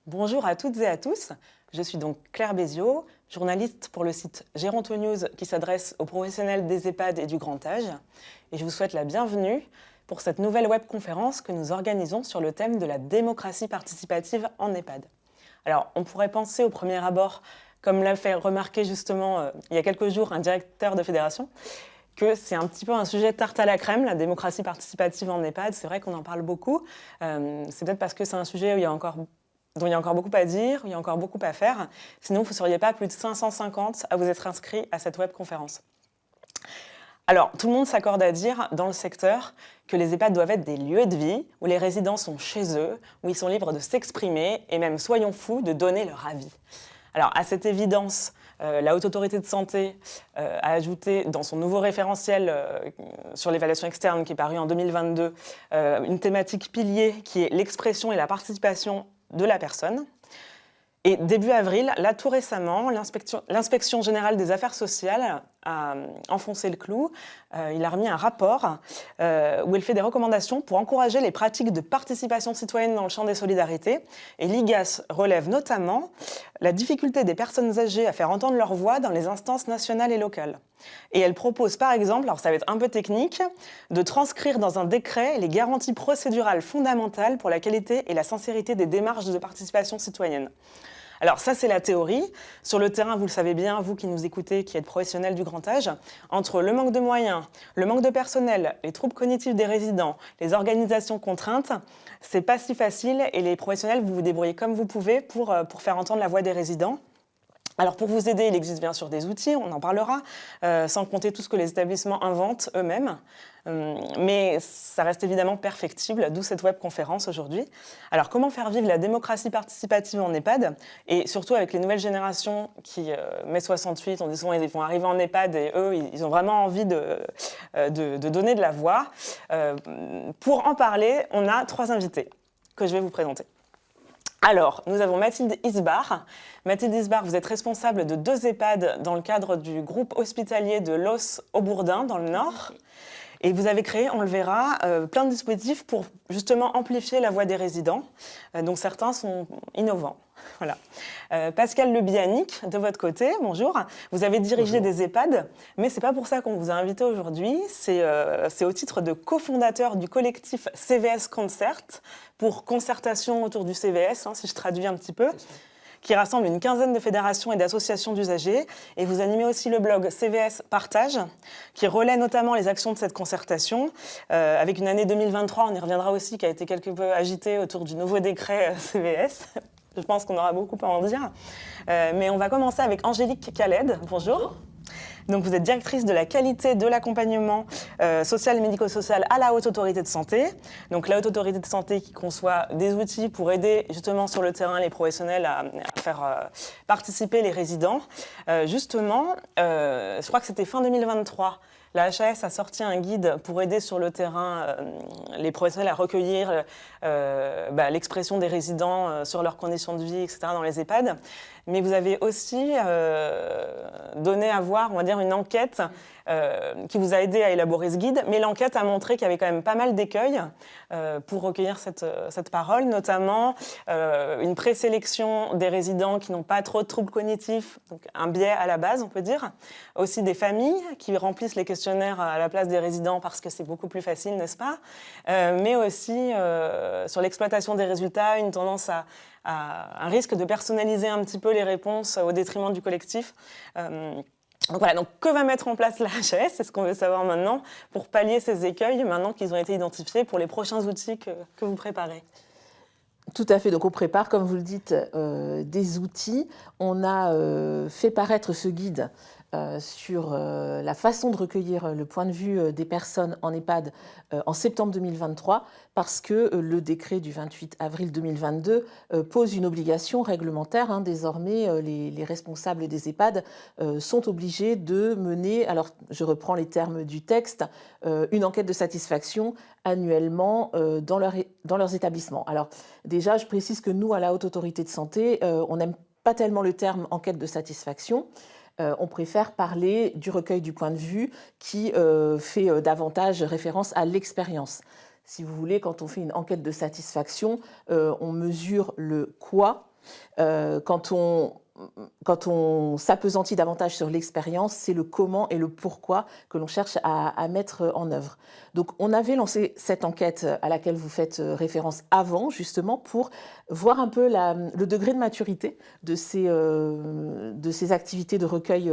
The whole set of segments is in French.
Bonjour à toutes et à tous, je suis donc Claire Béziot, journaliste pour le site Gérontonews qui s'adresse aux professionnels des EHPAD et du grand âge. Et je vous souhaite la bienvenue pour cette nouvelle webconférence que nous organisons sur le thème de la démocratie participative en EHPAD. Alors, on pourrait penser au premier abord, comme l'a fait remarquer justement il y a quelques jours un directeur de fédération, que c'est un petit peu un sujet tarte à la crème, la démocratie participative en EHPAD. C'est vrai qu'on en parle beaucoup. C'est peut-être parce que c'est un sujet dont il y a encore beaucoup à dire, où il y a encore beaucoup à faire. Sinon, vous ne seriez pas plus de 550 à vous être inscrits à cette webconférence. Alors, tout le monde s'accorde à dire dans le secteur que les EHPAD doivent être des lieux de vie où les résidents sont chez eux, où ils sont libres de s'exprimer et même, soyons fous, de donner leur avis. Alors, à cette évidence, la Haute Autorité de Santé a ajouté dans son nouveau référentiel sur l'évaluation externe qui est paru en 2022 une thématique pilier qui est l'expression et la participation de la personne. Et début avril, là tout récemment, l'inspection générale des affaires sociales a enfoncé le clou. Il a remis un rapport où elle fait des recommandations pour encourager les pratiques de participation citoyenne dans le champ des solidarités. Et l'IGAS relève notamment la difficulté des personnes âgées à faire entendre leur voix dans les instances nationales et locales. Et elle propose par exemple, alors ça va être un peu technique, de transcrire dans un décret les garanties procédurales fondamentales pour la qualité et la sincérité des démarches de participation citoyenne. Alors ça, c'est la théorie. Sur le terrain, vous le savez bien, vous qui nous écoutez, qui êtes professionnels du grand âge, entre le manque de moyens, le manque de personnel, les troubles cognitifs des résidents, les organisations contraintes, c'est pas si facile et les professionnels, vous vous débrouillez comme vous pouvez pour faire entendre la voix des résidents. Alors pour vous aider, il existe bien sûr des outils, on en parlera, sans compter tout ce que les établissements inventent eux-mêmes. Mais ça reste évidemment perfectible, d'où cette webconférence aujourd'hui. Alors comment faire vivre la démocratie participative en EHPAD, et surtout avec les nouvelles générations qui, mai 68, on dit souvent ils vont arriver en EHPAD et eux, ils ont vraiment envie de donner de la voix. Pour en parler, on a 3 invités que je vais vous présenter. Alors, nous avons Mathilde Isbar. Mathilde Isbar, vous êtes responsable de 2 EHPAD dans le cadre du groupe hospitalier de Los au Bourdin, dans le Nord. Et vous avez créé, on le verra, plein de dispositifs pour justement amplifier la voix des résidents, dont certains sont innovants. Voilà. Pascal Le Bianic, de votre côté, bonjour. Vous avez dirigé des EHPAD, mais ce n'est pas pour ça qu'on vous a invité aujourd'hui. C'est au titre de cofondateur du collectif CVS Concert, pour concertation autour du CVS, si je traduis un petit peu, qui rassemble une quinzaine de fédérations et d'associations d'usagers. Et vous animez aussi le blog CVS Partage, qui relaie notamment les actions de cette concertation, avec une année 2023, on y reviendra aussi, qui a été quelque peu agitée autour du nouveau décret CVS. Je pense qu'on aura beaucoup à en dire. Mais on va commencer avec Angélique Khaled. Bonjour. Bonjour. Donc vous êtes directrice de la qualité de l'accompagnement social et médico-social à la Haute Autorité de Santé. Donc la Haute Autorité de Santé qui conçoit des outils pour aider justement sur le terrain les professionnels à faire participer les résidents. Justement, je crois que c'était fin 2023. La HAS a sorti un guide pour aider sur le terrain les professionnels à recueillir l'expression des résidents sur leurs conditions de vie, etc. dans les EHPAD. Mais vous avez aussi donné à voir, on va dire, une enquête qui vous a aidé à élaborer ce guide. Mais l'enquête a montré qu'il y avait quand même pas mal d'écueils pour recueillir cette parole, notamment une présélection des résidents qui n'ont pas trop de troubles cognitifs, donc un biais à la base, on peut dire. Aussi des familles qui remplissent les questionnaires à la place des résidents parce que c'est beaucoup plus facile, n'est-ce pas ? Mais aussi sur l'exploitation des résultats, une tendance à un risque de personnaliser un petit peu les réponses au détriment du collectif. Donc voilà, donc que va mettre en place la HAS, c'est ce qu'on veut savoir maintenant, pour pallier ces écueils, maintenant qu'ils ont été identifiés pour les prochains outils que vous préparez. Tout à fait, donc on prépare, comme vous le dites, des outils. On a fait paraître ce guide sur la façon de recueillir le point de vue des personnes en EHPAD en septembre 2023 parce que le décret du 28 avril 2022 pose une obligation réglementaire. Hein. Désormais, les responsables des EHPAD sont obligés de mener, alors je reprends les termes du texte, une enquête de satisfaction annuellement dans leurs établissements. Alors déjà, je précise que nous, à la Haute Autorité de Santé, on n'aime pas tellement le terme enquête de satisfaction. On préfère parler du recueil du point de vue qui fait davantage référence à l'expérience. Si vous voulez, quand on fait une enquête de satisfaction, on mesure le quoi. Quand on s'appesantit davantage sur l'expérience, c'est le comment et le pourquoi que l'on cherche à mettre en œuvre. Donc on avait lancé cette enquête à laquelle vous faites référence avant, justement, pour voir un peu le degré de maturité de ces activités de recueil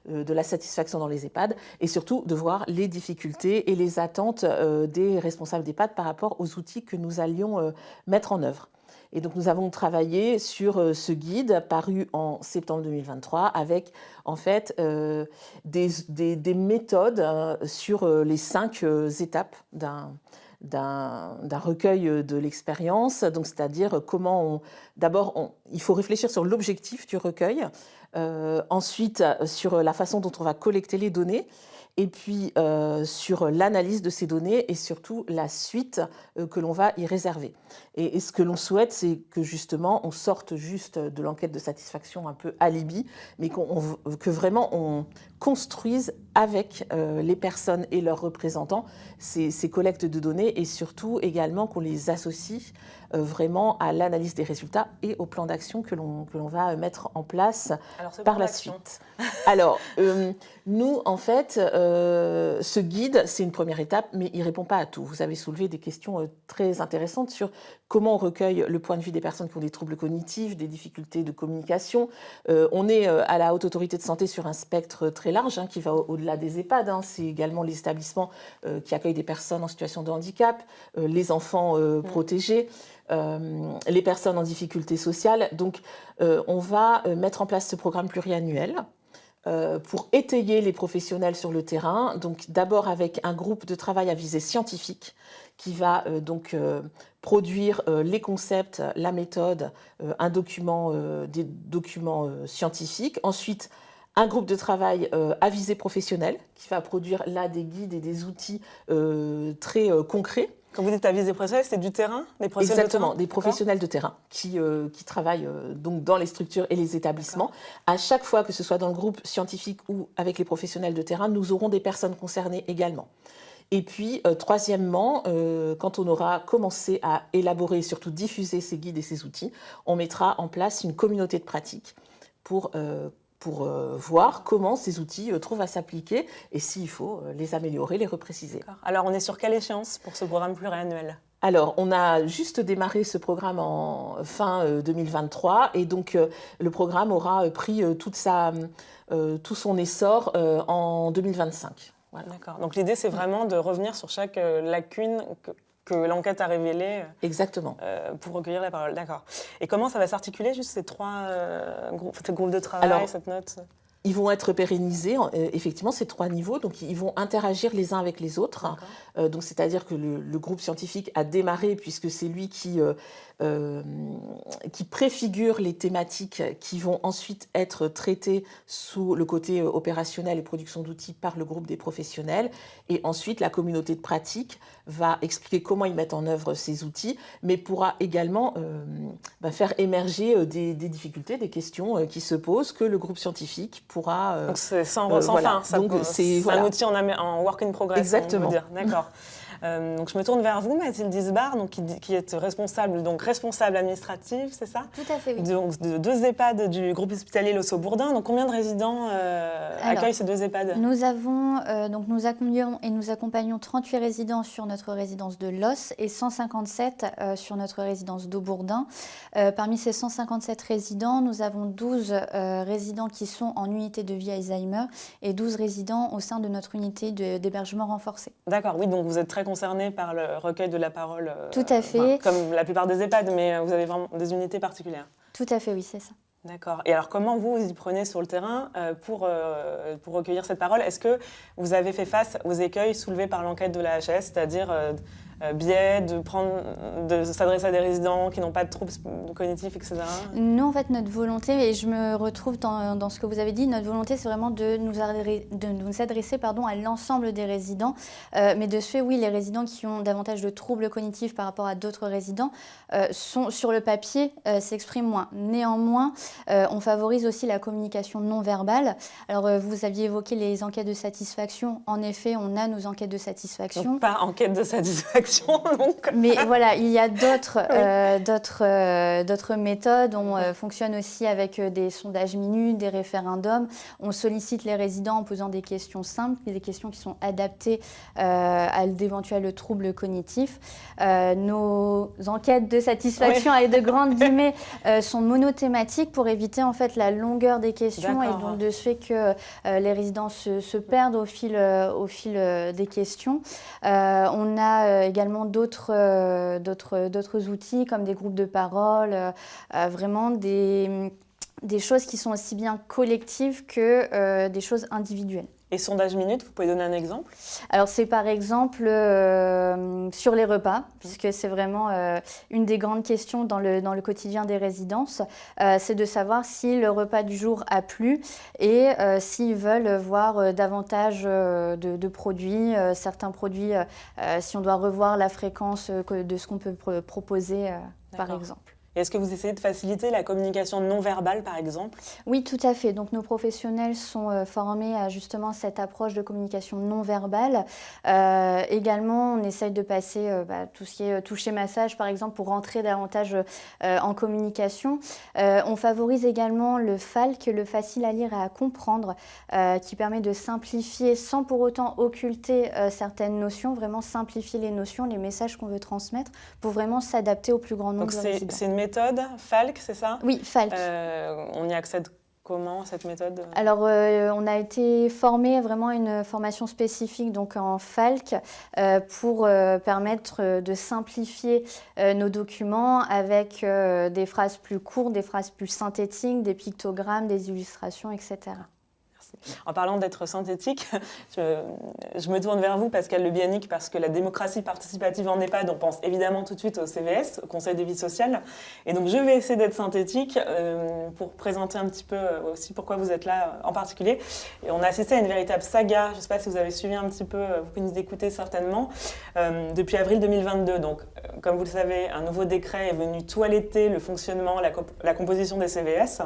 de la satisfaction dans les EHPAD et surtout de voir les difficultés et les attentes des responsables d'EHPAD par rapport aux outils que nous allions mettre en œuvre. Et donc nous avons travaillé sur ce guide paru en septembre 2023 avec en fait des méthodes sur les 5 étapes d'un recueil de l'expérience. Donc c'est-à-dire comment il faut réfléchir sur l'objectif du recueil, ensuite sur la façon dont on va collecter les données, et puis sur l'analyse de ces données et surtout la suite que l'on va y réserver. Et ce que l'on souhaite, c'est que justement on sorte juste de l'enquête de satisfaction un peu alibi, mais que vraiment on construise avec les personnes et leurs représentants ces collectes de données et surtout également qu'on les associe vraiment à l'analyse des résultats et au plan d'action que l'on va mettre en place par la suite. Alors, nous, en fait, ce guide, c'est une première étape, mais il ne répond pas à tout. Vous avez soulevé des questions très intéressantes sur comment on recueille le point de vue des personnes qui ont des troubles cognitifs, des difficultés de communication. On est à la Haute Autorité de Santé sur un spectre très large hein, qui va au-delà des EHPAD. Hein. C'est également les établissements qui accueillent des personnes en situation de handicap, les enfants protégés, les personnes en difficulté sociale. Donc, on va mettre en place ce programme pluriannuel pour étayer les professionnels sur le terrain. Donc, d'abord avec un groupe de travail à visée scientifique qui va produire les concepts, la méthode, des documents scientifiques. Ensuite, un groupe de travail à visée professionnelle qui va produire là des guides et des outils très concrets. Quand vous dites à visée professionnelle, c'est du terrain, des professionnels Exactement, de terrain. des professionnels de terrain qui travaillent donc dans les structures et les établissements. À chaque fois, que ce soit dans le groupe scientifique ou avec les professionnels de terrain, nous aurons des personnes concernées également. Et puis, troisièmement, quand on aura commencé à élaborer et surtout diffuser ces guides et ces outils, on mettra en place une communauté de pratique pour voir comment ces outils trouvent à s'appliquer et s'il faut les améliorer, les repréciser. Alors, on est sur quelle échéance pour ce programme pluriannuel ? Alors, on a juste démarré ce programme en fin 2023 et donc le programme aura pris tout son essor en 2025. Voilà. D'accord. Donc l'idée, c'est vraiment de revenir sur chaque lacune que l'enquête a révélée. Exactement. Pour recueillir la parole. D'accord. Et comment ça va s'articuler, juste ces trois groupes de travail, alors, cette note ? Ils vont être pérennisés, effectivement, ces 3 niveaux. Donc, ils vont interagir les uns avec les autres. Donc, c'est-à-dire que le groupe scientifique a démarré, puisque c'est lui qui préfigure les thématiques qui vont ensuite être traitées sous le côté opérationnel et production d'outils par le groupe des professionnels. Et ensuite, la communauté de pratique va expliquer comment ils mettent en œuvre ces outils, mais pourra également faire émerger des difficultés, des questions qui se posent, que le groupe scientifique pourra... Donc c'est sans fin, donc, c'est un outil en work in progress. Exactement. On peut dire. D'accord. Donc je me tourne vers vous, Mathilde Isbar, donc, qui est responsable administrative, c'est ça ? Tout à fait, oui. Donc, de 2 EHPAD du groupe hospitalier Losso-Bourdin. Donc combien de résidents accueillent ces 2 EHPAD ? Nous accompagnons 38 résidents sur notre résidence de Los et 157 sur notre résidence d'Aubourdin. Parmi ces 157 résidents, nous avons 12 résidents qui sont en unité de vie Alzheimer et 12 résidents au sein de notre unité d'hébergement renforcé. D'accord, oui, donc vous êtes très concernés par le recueil de la parole. Tout à fait. Comme la plupart des EHPAD, mais vous avez vraiment des unités particulières. Tout à fait, oui, c'est ça. D'accord. Et alors, comment vous y prenez sur le terrain pour recueillir cette parole? Est-ce que vous avez fait face aux écueils soulevés par l'enquête de la HAS, c'est-à-dire biais de s'adresser à des résidents qui n'ont pas de troubles cognitifs, etc.? Nous, en fait, notre volonté, et je me retrouve dans ce que vous avez dit, notre volonté, c'est vraiment de nous adresser à l'ensemble des résidents. Mais de ce fait, oui, les résidents qui ont davantage de troubles cognitifs par rapport à d'autres résidents sont, sur le papier, s'expriment moins. Néanmoins, on favorise aussi la communication non verbale. Alors, vous aviez évoqué les enquêtes de satisfaction. En effet, on a nos enquêtes de satisfaction. Donc, pas enquête de satisfaction. Donc. Mais voilà, il y a d'autres méthodes. On fonctionne aussi avec des sondages minutes, des référendums. On sollicite les résidents en posant des questions simples, des questions qui sont adaptées à d'éventuels troubles cognitifs. Nos enquêtes de satisfaction avec de grandes guillemets sont monothématiques pour éviter en fait la longueur des questions et donc de ce fait que les résidents se perdent au fil des questions. On a également d'autres outils comme des groupes de parole, vraiment des choses qui sont aussi bien collectives que des choses individuelles. Et sondage minute, vous pouvez donner un exemple? Alors c'est par exemple sur les repas, puisque c'est vraiment une des grandes questions dans le quotidien des résidences, c'est de savoir si le repas du jour a plu et s'ils veulent voir davantage de produits, certains produits, si on doit revoir la fréquence de ce qu'on peut proposer par exemple. Est-ce que vous essayez de faciliter la communication non verbale, par exemple? Oui, tout à fait. Donc, nos professionnels sont formés à justement cette approche de communication non verbale. Également, on essaye de passer tout ce qui est toucher massage, par exemple, pour rentrer davantage en communication. On favorise également le FALC, le facile à lire et à comprendre, qui permet de simplifier sans pour autant occulter certaines notions, vraiment simplifier les notions, les messages qu'on veut transmettre pour vraiment s'adapter au plus grand nombre de résidents. C'est une méthode, FALC, c'est ça? Oui, FALC. On y accède comment, cette méthode? Alors, on a été formé vraiment à une formation spécifique donc en FALC pour permettre de simplifier nos documents avec des phrases plus courtes, des phrases plus synthétiques, des pictogrammes, des illustrations, etc. En parlant d'être synthétique, je me tourne vers vous, Pascal Le Bianic, parce que la démocratie participative en EHPAD, on pense évidemment tout de suite au CVS, au Conseil de vie sociale. Et donc, je vais essayer d'être synthétique pour présenter un petit peu aussi pourquoi vous êtes là en particulier. Et on a assisté à une véritable saga, je ne sais pas si vous avez suivi un petit peu, vous qui nous écoutez certainement, depuis avril 2022. Donc, comme vous le savez, un nouveau décret est venu toiletter le fonctionnement, la composition des CVS.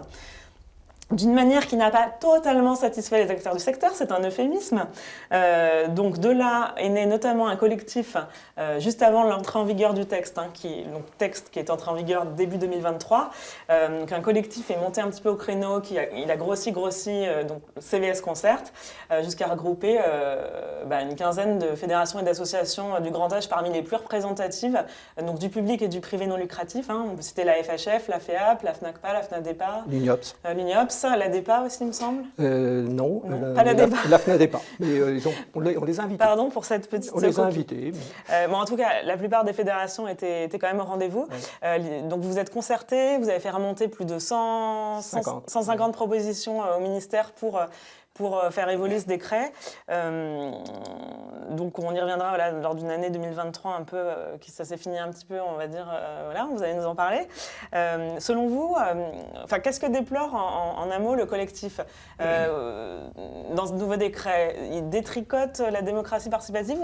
D'une manière qui n'a pas totalement satisfait les acteurs du secteur, c'est un euphémisme. Donc de là est né notamment un collectif juste avant l'entrée en vigueur du texte, texte qui est entré en vigueur début 2023. Un collectif est monté un petit peu au créneau, il a grossi, donc CVS Concert, jusqu'à regrouper une quinzaine de fédérations et d'associations du grand âge parmi les plus représentatives, donc du public et du privé non lucratif. On peut citer la FHF, la FEAP, la FNACPA, la FNADEPA, l'UNIOPS. La DEPA aussi, il me semble. Non, pas la DEPA. La FNADEPA. Mais on les a invités. Pardon pour cette petite... On les a invités. Mais... en tout cas, la plupart des fédérations étaient quand même au rendez-vous. Ouais. Donc vous êtes concertés, vous avez fait remonter plus de 150 propositions au ministère pour faire évoluer ce décret. Donc on y reviendra lors d'une année 2023 un peu, ça s'est fini un petit peu, on va dire, vous allez nous en parler. Selon vous, qu'est-ce que déplore en un mot le collectif dans ce nouveau décret? Il détricote la démocratie participative,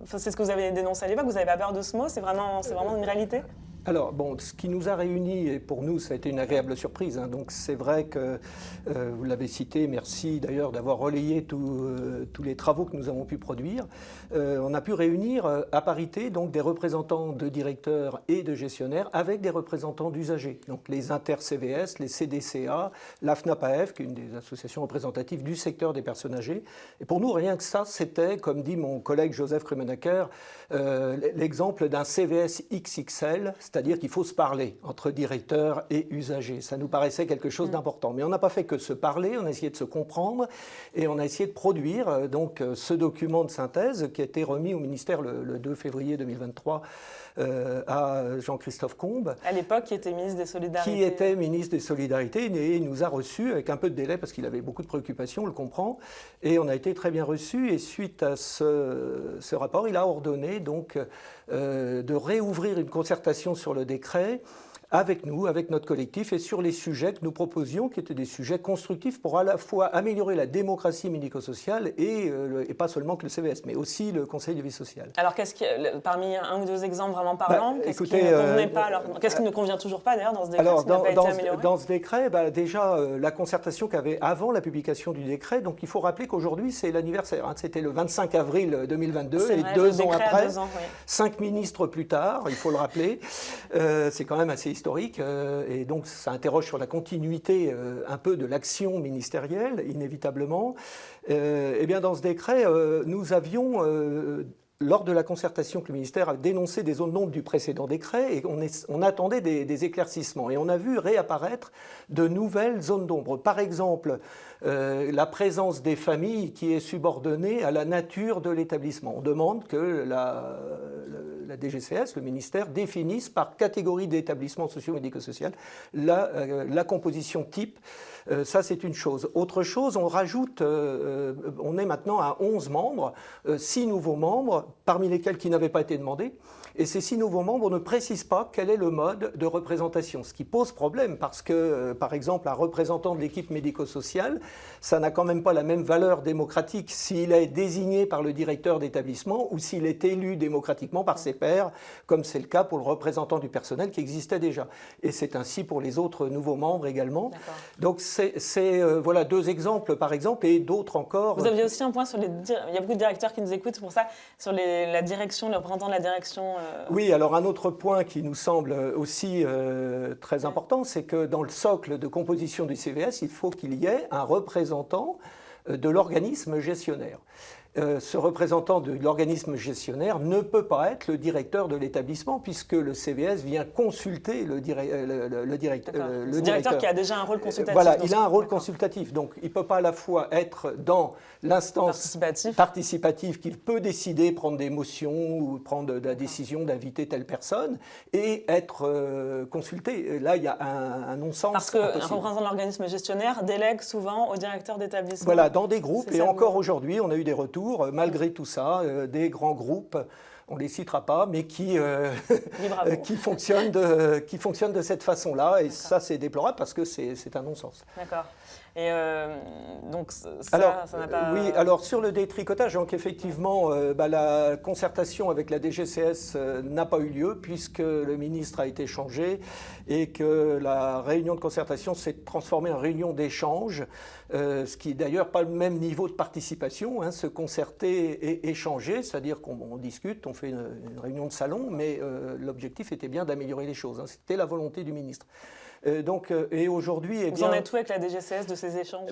c'est ce que vous avez dénoncé à l'époque, vous n'avez pas peur de ce mot, c'est vraiment une réalité? Alors, ce qui nous a réunis, et pour nous, ça a été une agréable surprise. Donc, c'est vrai que, vous l'avez cité, merci d'ailleurs d'avoir relayé tous les travaux que nous avons pu produire. On a pu réunir à parité donc, des représentants de directeurs et de gestionnaires avec des représentants d'usagers. Donc, les inter-CVS, les CDCA, la FNAPAF, qui est une des associations représentatives du secteur des personnes âgées. Et pour nous, rien que ça, c'était, comme dit mon collègue Joseph Krummenacker, l'exemple d'un CVS XXL, c'est-à-dire qu'il faut se parler entre directeurs et usagers. Ça nous paraissait quelque chose d'important. Mais on n'a pas fait que se parler, on a essayé de se comprendre et on a essayé de produire donc, ce document de synthèse qui a été remis au ministère le 2 février 2023 à Jean-Christophe Combes. À l'époque, qui était ministre des Solidarités. Qui était ministre des Solidarités, et il nous a reçus avec un peu de délai parce qu'il avait beaucoup de préoccupations, on le comprend, et on a été très bien reçus. Et suite à ce rapport, il a ordonné donc de réouvrir une concertation sur le décret avec nous, avec notre collectif, et sur les sujets que nous proposions, qui étaient des sujets constructifs pour à la fois améliorer la démocratie médico-sociale et pas seulement que le CVS, mais aussi le Conseil de vie sociale. Alors, parmi un ou deux exemples vraiment parlants, qu'est-ce qui écoutez, ne convenait pas alors, qu'est-ce qui ne convient toujours pas d'ailleurs dans ce décret? Alors, dans ce décret, déjà, la concertation qu'avait avant la publication du décret, donc il faut rappeler qu'aujourd'hui, c'est l'anniversaire. Hein, c'était le 25 avril 2022, et vrai, 2 ans après, 2 ans, oui. 5 ministres plus tard, il faut le rappeler. C'est quand même assez historique, et donc ça interroge sur la continuité un peu de l'action ministérielle, inévitablement. Eh bien, dans ce décret, nous avions... lors de la concertation que le ministère a dénoncé des zones d'ombre du précédent décret, et on attendait des éclaircissements. Et on a vu réapparaître de nouvelles zones d'ombre. Par exemple, la présence des familles qui est subordonnée à la nature de l'établissement. On demande que la DGCS, le ministère, définisse par catégorie d'établissement socio-médico-social la composition type. Ça, c'est une chose. Autre chose, on rajoute, on est maintenant à 11 membres, 6 nouveaux membres, parmi lesquels qui n'avaient pas été demandés. Et ces 6 nouveaux membres ne précisent pas quel est le mode de représentation, ce qui pose problème parce que, par exemple, un représentant de l'équipe médico-sociale, ça n'a quand même pas la même valeur démocratique s'il est désigné par le directeur d'établissement ou s'il est élu démocratiquement par ses pairs, comme c'est le cas pour le représentant du personnel qui existait déjà. Et c'est ainsi pour les autres nouveaux membres également. Donc c'est voilà 2 exemples par exemple, et d'autres encore. Vous aviez aussi un point sur il y a beaucoup de directeurs qui nous écoutent, c'est pour ça, sur la direction, les représentants de la direction. Oui, alors un autre point qui nous semble aussi très important, c'est que dans le socle de composition du CVS, il faut qu'il y ait un représentant de l'organisme gestionnaire. Ce représentant de l'organisme gestionnaire ne peut pas être le directeur de l'établissement puisque le CVS vient consulter le directeur. Le directeur qui a déjà un rôle consultatif. Voilà, il a un rôle consultatif. Donc il ne peut pas à la fois être dans l'instance participative qui peut décider, prendre des motions ou prendre la décision d'inviter telle personne et être consulté. Là, il y a un non-sens. Parce qu'un représentant de l'organisme gestionnaire délègue souvent au directeur d'établissement. Voilà, dans des groupes. Et encore aujourd'hui, on a eu des retours. Malgré tout ça, des grands groupes, on ne les citera pas, mais qui fonctionnent de cette façon-là. Et ça, c'est déplorable parce que c'est un non-sens. D'accord. Et donc, ça n'a pas... Oui, alors sur le détricotage, donc effectivement, la concertation avec la DGCS n'a pas eu lieu puisque le ministre a été changé et que la réunion de concertation s'est transformée en réunion d'échange, ce qui n'est d'ailleurs pas le même niveau de participation, hein, se concerter et échanger, c'est-à-dire qu'on discute, on fait une réunion de salon, mais l'objectif était bien d'améliorer les choses, hein, c'était la volonté du ministre. Et aujourd'hui, vous en êtes où avec la DGCS de ces échanges?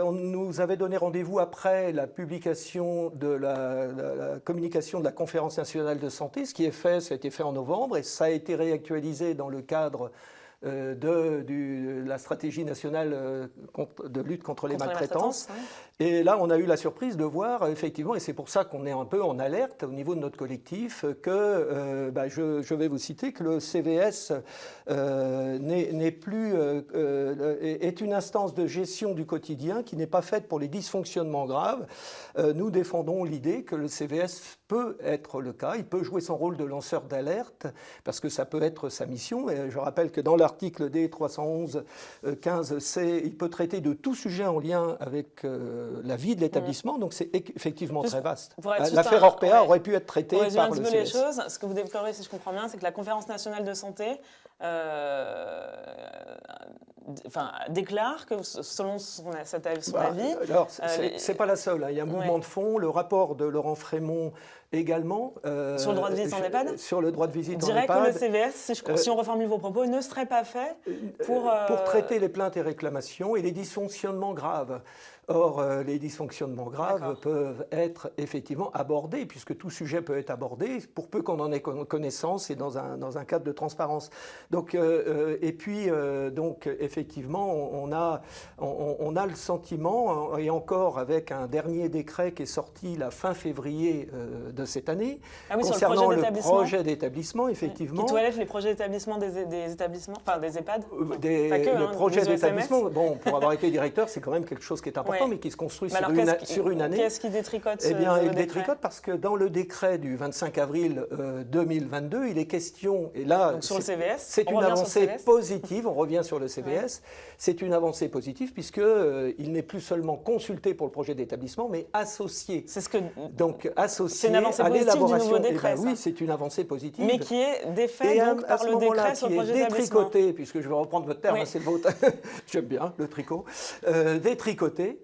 On nous avait donné rendez-vous après la publication de la communication de la Conférence nationale de santé. Ce qui est fait, ça a été fait en novembre et ça a été réactualisé dans le cadre de la stratégie nationale de lutte contre les maltraitances. Oui. Et là, on a eu la surprise de voir, effectivement, et c'est pour ça qu'on est un peu en alerte au niveau de notre collectif, que, je vais vous citer, que le CVS n'est plus, est une instance de gestion du quotidien qui n'est pas faite pour les dysfonctionnements graves. Nous défendons l'idée que le CVS peut être le cas, il peut jouer son rôle de lanceur d'alerte, parce que ça peut être sa mission. Et je rappelle que dans l'article D311-15C, il peut traiter de tout sujet en lien avec la vie de l'établissement, donc c'est effectivement très vaste. L'affaire Orpea aurait pu être traitée par le CVS. Les choses, ce que vous déplorez, si je comprends bien, c'est que la Conférence nationale de santé déclare que, selon son avis... Alors, c'est pas la seule. Hein. Il y a un mouvement de fond. Le rapport de Laurent Frémont également. Sur le droit de visite en EHPAD. Sur le droit de visite en EHPAD. Je dirais que le CVS, si on reformule vos propos, ne serait pas fait pour traiter les plaintes et réclamations et les dysfonctionnements graves. Or, les dysfonctionnements graves peuvent être effectivement abordés, puisque tout sujet peut être abordé, pour peu qu'on en ait connaissance et dans un cadre de transparence. Donc, donc effectivement, on a le sentiment, et encore avec un dernier décret qui est sorti la fin février de de cette année. Ah oui, sur Concernant le projet d'établissement, effectivement. Les toilettes, les projets d'établissement des établissements, enfin des EHPAD. Le projet d'établissement, bon, pour avoir été directeur, c'est quand même quelque chose qui est important, mais qui se construit sur une année. Qu'est-ce qui détricote Eh bien, il détricote parce que dans le décret du 25 avril 2022, il est question, et là, donc sur le CVS, c'est une avancée positive, on revient sur le CVS, c'est une avancée positive puisqu'il n'est plus seulement consulté pour le projet d'établissement, mais associé. C'est ce que... Donc, associé une avancée à l'élaboration. Décret, oui, c'est une avancée positive. Mais qui est défait donc, par le décret sur le projet d'établissement. Détricoté, puisque je vais reprendre votre terme, c'est le vôtre, j'aime bien le tricot, détricoté,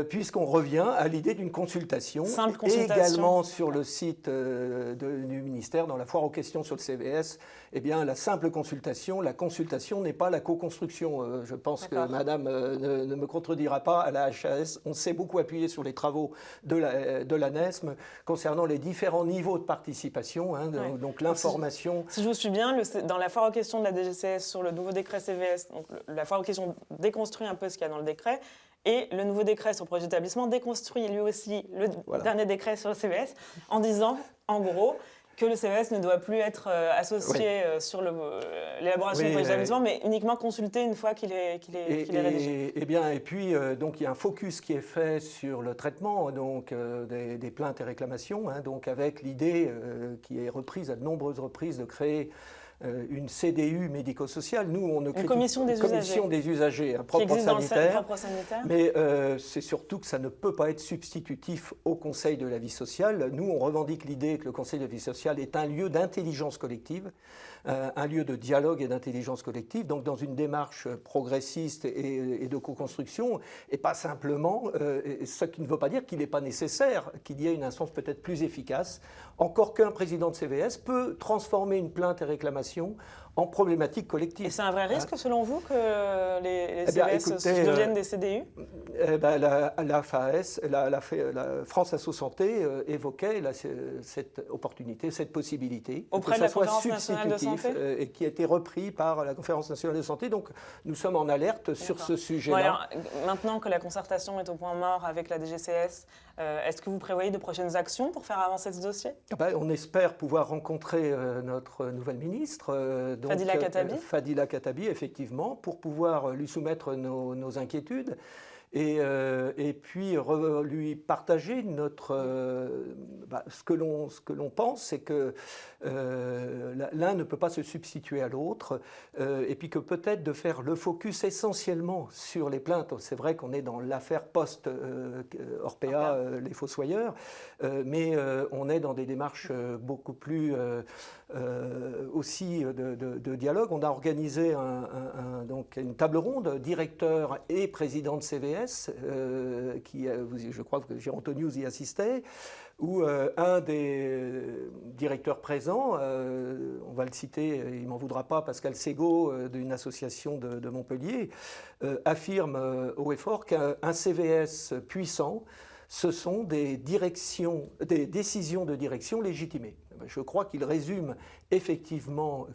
puisqu'on revient à l'idée d'une consultation. Simple consultation. Également sur le site du ministère, dans la foire aux questions sur le CVS, eh bien, la simple consultation, la consultation n'est pas la co-construction. Je pense que madame ne me contredira pas, à la HAS, on s'est beaucoup appuyé sur les travaux de la NESM concernant les différents niveaux de participation, donc l'information. Si je vous suis bien, dans la foire aux questions de la DGCS sur le nouveau décret CVS, donc la foire aux questions déconstruit un peu ce qu'il y a dans le décret, et le nouveau décret sur le projet d'établissement déconstruit lui aussi le dernier décret sur le CVS en disant, en gros, que le CVS ne doit plus être associé sur l'élaboration du projet d'établissement, mais uniquement consulté une fois qu'il est rédigé. Et puis, donc, il y a un focus qui est fait sur le traitement donc, des plaintes et réclamations, donc avec l'idée qui est reprise à de nombreuses reprises de créer une CDU médico-sociale. Nous, on ne une commission des usagers, un propre sanitaire. Mais c'est surtout que ça ne peut pas être substitutif au Conseil de la vie sociale. Nous, on revendique l'idée que le Conseil de la vie sociale est un lieu d'intelligence collective, un lieu de dialogue et d'intelligence collective, donc dans une démarche progressiste et de co-construction, et pas simplement, ce qui ne veut pas dire qu'il n'est pas nécessaire qu'il y ait une instance peut-être plus efficace, encore qu'un président de CVS peut transformer une plainte et réclamation en problématique collective. Et c'est un vrai risque, selon vous, que les CVS deviennent des CDU ? La FAS, la France Asso Santé évoquait cette opportunité, cette possibilité, auprès de la Conférence nationale de santé, et qui a été repris par la Conférence nationale de santé. Donc nous sommes en alerte sur ce sujet-là. Maintenant que la concertation est au point mort avec la DGCS, est-ce que vous prévoyez de prochaines actions pour faire avancer ce dossier ? On espère pouvoir rencontrer notre nouvelle ministre, Fadila Khattabi, effectivement, pour pouvoir lui soumettre nos inquiétudes. Et puis lui partager ce que l'on pense, c'est que l'un ne peut pas se substituer à l'autre, et puis que peut-être de faire le focus essentiellement sur les plaintes. C'est vrai qu'on est dans l'affaire post-Orpea, les fossoyeurs, mais on est dans des démarches beaucoup plus aussi de dialogue. On a organisé donc une table ronde, directeur et président de CVS, je crois que Gérontonius y assistait, où un des directeurs présents, on va le citer, il ne m'en voudra pas, Pascal Ségaud, d'une association de Montpellier, affirme haut et fort qu'un CVS puissant, ce sont des décisions de direction légitimées. Je crois qu'il résume effectivement,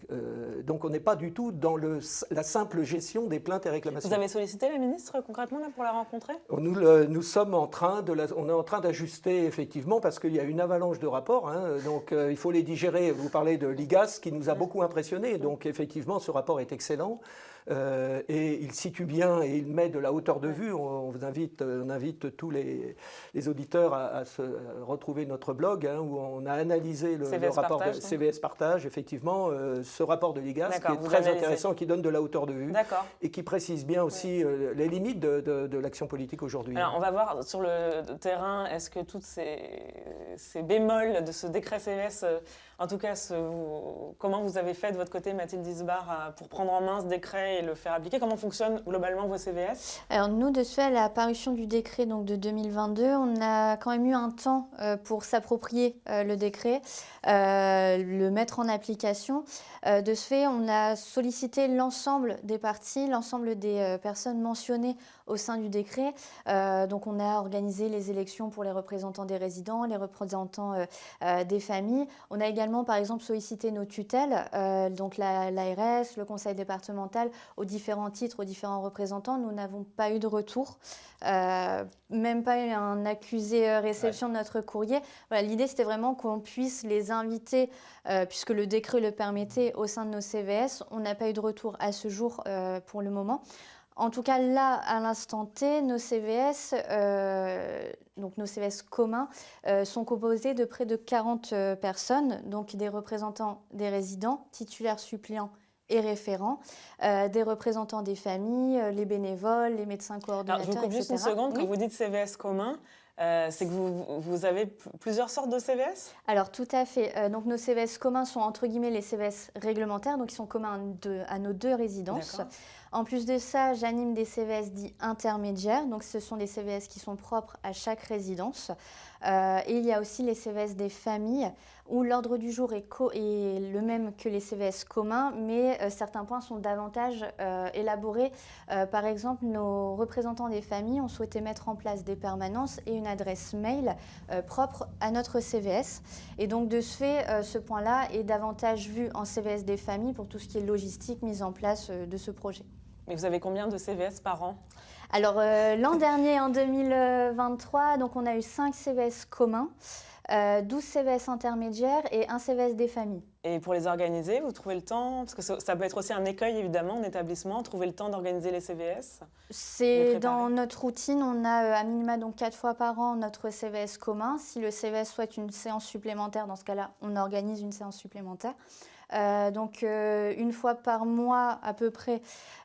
donc on n'est pas du tout dans la simple gestion des plaintes et réclamations. Vous avez sollicité la ministre concrètement là, pour la rencontrer ? Nous sommes en train d'ajuster effectivement parce qu'il y a une avalanche de rapports, donc il faut les digérer. Vous parlez de l'IGAS qui nous a beaucoup impressionnés, donc effectivement ce rapport est excellent. Et il situe bien et il met de la hauteur de vue. On invite tous les auditeurs à retrouver notre blog où on a analysé le rapport de CVS Partage, effectivement, ce rapport de l'IGAS qui est très intéressant, qui donne de la hauteur de vue et qui précise bien aussi les limites de l'action politique aujourd'hui. Alors on va voir sur le terrain, est-ce que toutes ces bémols de ce décret CVS, en tout cas, comment vous avez fait de votre côté, Mathilde Isbar, pour prendre en main ce décret et le faire appliquer? Comment fonctionnent globalement vos CVS? Alors nous, de ce fait, à la parution du décret donc, de 2022, on a quand même eu un temps pour s'approprier le décret. le mettre en application. De ce fait, on a sollicité l'ensemble des parties, l'ensemble des personnes mentionnées au sein du décret. Donc on a organisé les élections pour les représentants des résidents, les représentants des familles. On a également par exemple sollicité nos tutelles, donc l'ARS, le conseil départemental, aux différents titres, aux différents représentants. Nous n'avons pas eu de retour, même pas eu un accusé réception de notre courrier. Voilà, l'idée c'était vraiment qu'on puisse les inviter, puisque le décret le permettait, au sein de nos CVS. On n'a pas eu de retour à ce jour pour le moment. En tout cas, là, à l'instant T, nos CVS, donc nos CVS communs, sont composés de près de 40 personnes, donc des représentants des résidents, titulaires, suppléants et référents, des représentants des familles, les bénévoles, les médecins coordonnateurs, Alors, je vous coupe juste une seconde. Quand vous dites CVS commun, c'est que vous avez plusieurs sortes de CVS? Alors tout à fait. Donc nos CVS communs sont entre guillemets les CVS réglementaires, donc ils sont communs à nos 2 résidences. En plus de ça, j'anime des CVS dits intermédiaires, donc ce sont des CVS qui sont propres à chaque résidence. Et il y a aussi les CVS des familles, où l'ordre du jour est le même que les CVS communs, mais certains points sont davantage élaborés. Par exemple, nos représentants des familles ont souhaité mettre en place des permanences et une adresse mail propre à notre CVS. Et donc de ce fait, ce point-là est davantage vu en CVS des familles pour tout ce qui est logistique, mise en place de ce projet. Mais vous avez combien de CVS par an? Alors l'an dernier, en 2023, donc on a eu 5 CVS communs, 12 CVS intermédiaires et 1 CVS des familles. Et pour les organiser, vous trouvez le temps? Parce que ça peut être aussi un écueil, évidemment, en établissement, trouver le temps d'organiser les CVS. C'est dans notre routine, on a à minima donc 4 fois par an notre CVS commun. Si le CVS souhaite une séance supplémentaire, dans ce cas-là, on organise une séance supplémentaire. Donc une fois par mois à peu près,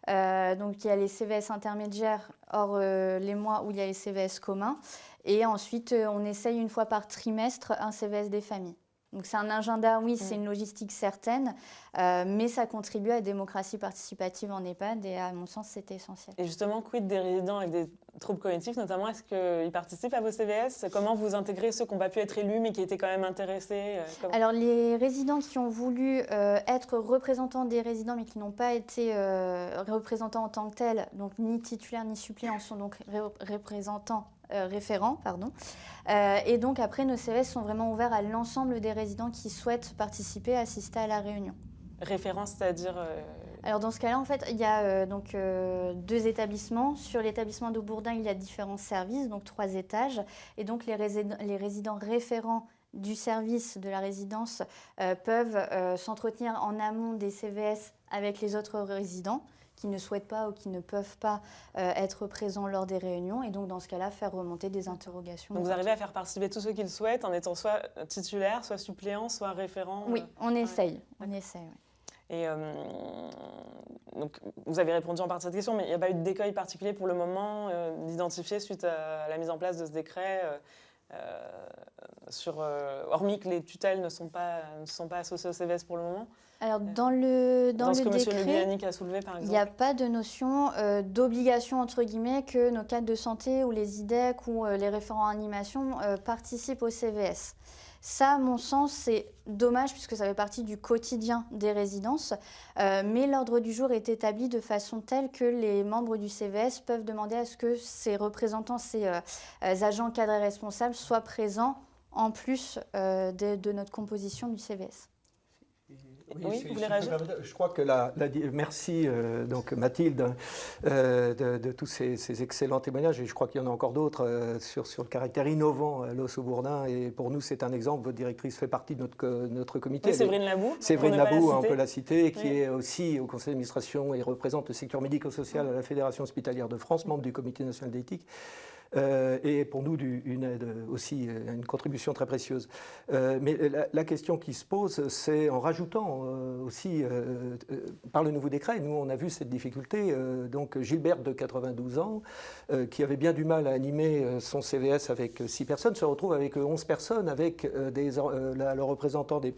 donc il y a les CVS intermédiaires hors les mois où il y a les CVS communs, et ensuite on essaye une fois par trimestre un CVS des familles. Donc c'est un agenda, oui, c'est une logistique certaine, mais ça contribue à la démocratie participative en EHPAD et à mon sens c'était essentiel. Et justement, quid des résidents avec des troubles cognitifs notamment? Est-ce qu'ils participent à vos CVS? Comment vous intégrez ceux qui n'ont pas pu être élus mais qui étaient quand même intéressés? Alors les résidents qui ont voulu être représentants des résidents mais qui n'ont pas été représentants en tant que tels, donc ni titulaires ni suppléants, sont donc représentants référents, pardon. Et donc après, nos CVS sont vraiment ouverts à l'ensemble des résidents qui souhaitent participer, assister à la réunion. Référents, c'est-à-dire Alors dans ce cas-là, en fait, il y a 2 établissements. Sur l'établissement de Bourdin, il y a différents services, donc 3 étages. Et donc les résidents référents du service de la résidence peuvent s'entretenir en amont des CVS avec les autres résidents qui ne souhaitent pas ou qui ne peuvent pas être présents lors des réunions, et donc dans ce cas-là, faire remonter des interrogations. Donc vous arrivez à faire participer tous ceux qui le souhaitent en étant soit titulaire, soit suppléant, soit référent? Oui, on essaye. On essaye, oui. Et donc, vous avez répondu en partie à cette question, mais il n'y a pas eu d'écueil particulier pour le moment d'identifier suite à la mise en place de ce décret, hormis que les tutelles ne sont pas associées au CVS pour le moment? Alors, dans le ce que décret, M. Le Bianic a soulevé, par exemple, il n'y a pas de notion d'obligation, entre guillemets, que nos cadres de santé ou les IDEC ou les référents animation participent au CVS. Ça, à mon sens, c'est dommage puisque ça fait partie du quotidien des résidences, mais l'ordre du jour est établi de façon telle que les membres du CVS peuvent demander à ce que ces représentants, ces agents cadres et responsables soient présents en plus de notre composition du CVS. Oui, vous voulez réagir? Je crois que merci donc Mathilde de tous ces excellents témoignages, et je crois qu'il y en a encore d'autres sur le caractère innovant à l'os au Bourdin, et pour nous c'est un exemple. Votre directrice fait partie de notre comité. Oui, Séverine Labou. Séverine Labou, on peut la citer, qui est aussi au conseil d'administration et représente le secteur médico-social à la Fédération hospitalière de France, membre du comité national d'éthique. Et pour nous, une aide aussi, une contribution très précieuse. Mais la question qui se pose, c'est en rajoutant aussi, par le nouveau décret, nous on a vu cette difficulté, donc Gilberte de 92 ans, qui avait bien du mal à animer son CVS avec 6 personnes, se retrouve avec 11 personnes, avec le représentant des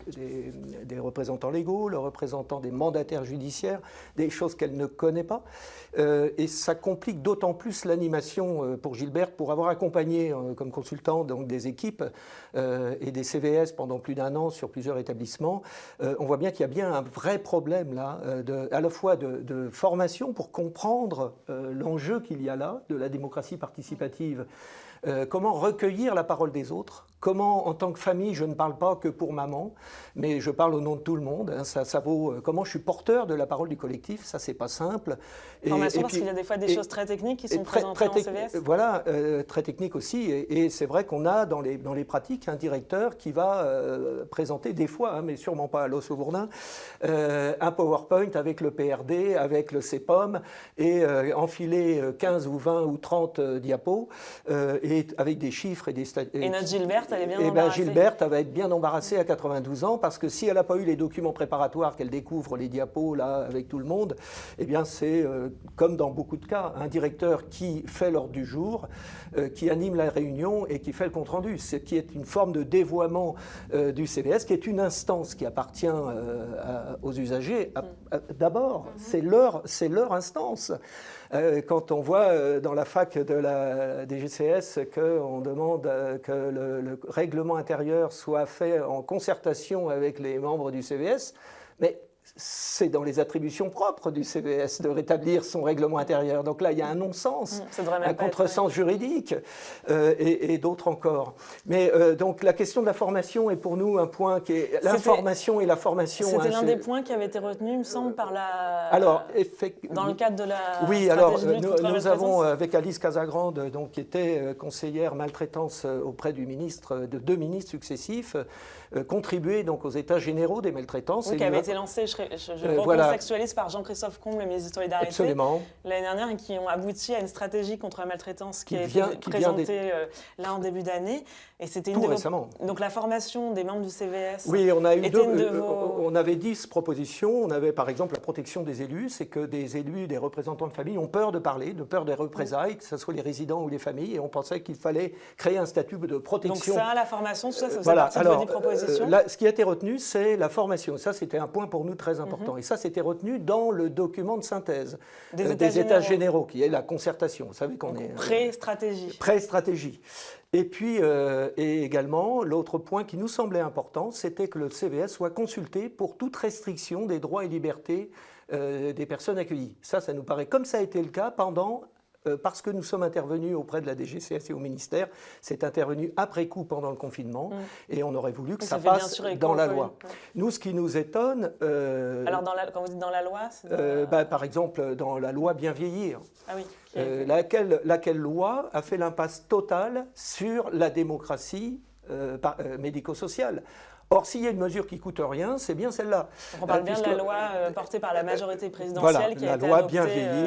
représentants légaux, le représentant des mandataires judiciaires, des choses qu'elle ne connaît pas. Et ça complique d'autant plus l'animation pour Gilberte, alerte pour avoir accompagné comme consultant donc, des équipes et des CVS pendant plus d'1 an sur plusieurs établissements. On voit bien qu'il y a bien un vrai problème là, à la fois de formation pour comprendre l'enjeu qu'il y a là, de la démocratie participative. Comment recueillir la parole des autres, comment en tant que famille, je ne parle pas que pour maman, mais je parle au nom de tout le monde, hein, ça vaut, comment je suis porteur de la parole du collectif, ça c'est pas simple. Formation parce qu'il y a des fois des choses très techniques qui sont présentées en CVS. Voilà, très technique aussi, et c'est vrai qu'on a dans les pratiques un directeur qui va présenter des fois, hein, mais sûrement pas à l'Os-au-Bourdin, un PowerPoint avec le PRD, avec le CEPOM, et enfiler 15 ou 20 ou 30 diapos, et avec des chiffres et des statistiques. Et notre Gilberte, elle est bien embarrassée. Gilberte, elle va être bien embarrassée à 92 ans, parce que si elle n'a pas eu les documents préparatoires, qu'elle découvre les diapos là avec tout le monde, eh bien c'est comme dans beaucoup de cas, un directeur qui fait l'ordre du jour, qui anime la réunion et qui fait le compte-rendu, ce qui est une forme de dévoiement du CVS, qui est une instance qui appartient aux usagers. D'abord, c'est leur instance. Quand on voit dans la fac de la DGCS qu'on demande que le règlement intérieur soit fait en concertation avec les membres du CVS, mais c'est dans les attributions propres du CVS de rétablir son règlement intérieur. Donc là, il y a un non-sens, un contresens juridique et d'autres encore. Mais donc la question de la formation est pour nous un point qui est l'information et la formation. C'était l'un des points qui avait été retenu, il me semble, par la. Alors, dans le cadre de la. Oui, alors nous avons avec Alice Casagrande, donc qui était conseillère maltraitance auprès du ministre, de 2 ministres successifs, contribué donc aux États généraux des maltraitances. Oui, qui avait été lancé, je recontextualise, par Jean-Christophe Combe, le ministre de Solidarité, l'année dernière, et qui ont abouti à une stratégie contre la maltraitance qui a été présentée là en début d'année. Et c'était tout récemment. Donc la formation des membres du CVS. Oui, on a eu on avait 10 propositions. On avait par exemple la protection des élus, c'est que des élus, des représentants de famille ont peur de parler, de peur des représailles, que ce soit les résidents ou les familles, et on pensait qu'il fallait créer un statut de protection. Donc ça, la formation, tout ça, ça faisait voilà. partie de 10 propositions. Ce qui a été retenu, c'est la formation. Ça, c'était un point pour nous très important. Et ça, c'était retenu dans le document de synthèse des États généraux, qui est la concertation. Vous savez qu'on est... Pré-stratégie. Pré-stratégie. Et puis, et également, l'autre point qui nous semblait important, c'était que le CVS soit consulté pour toute restriction des droits et libertés des personnes accueillies. Ça nous paraît, comme ça a été le cas pendant... parce que nous sommes intervenus auprès de la DGCS et au ministère, c'est intervenu après coup pendant le confinement, et on aurait voulu que ça passe dans la loi. Nous, ce qui nous étonne... Alors, quand vous dites dans la loi, par exemple, dans la loi Bien vieillir, ah oui, laquelle loi a fait l'impasse totale sur la démocratie médico-sociale. Or, s'il y a une mesure qui ne coûte rien, c'est bien celle-là. On parle bien de la loi portée par la majorité présidentielle qui a été adoptée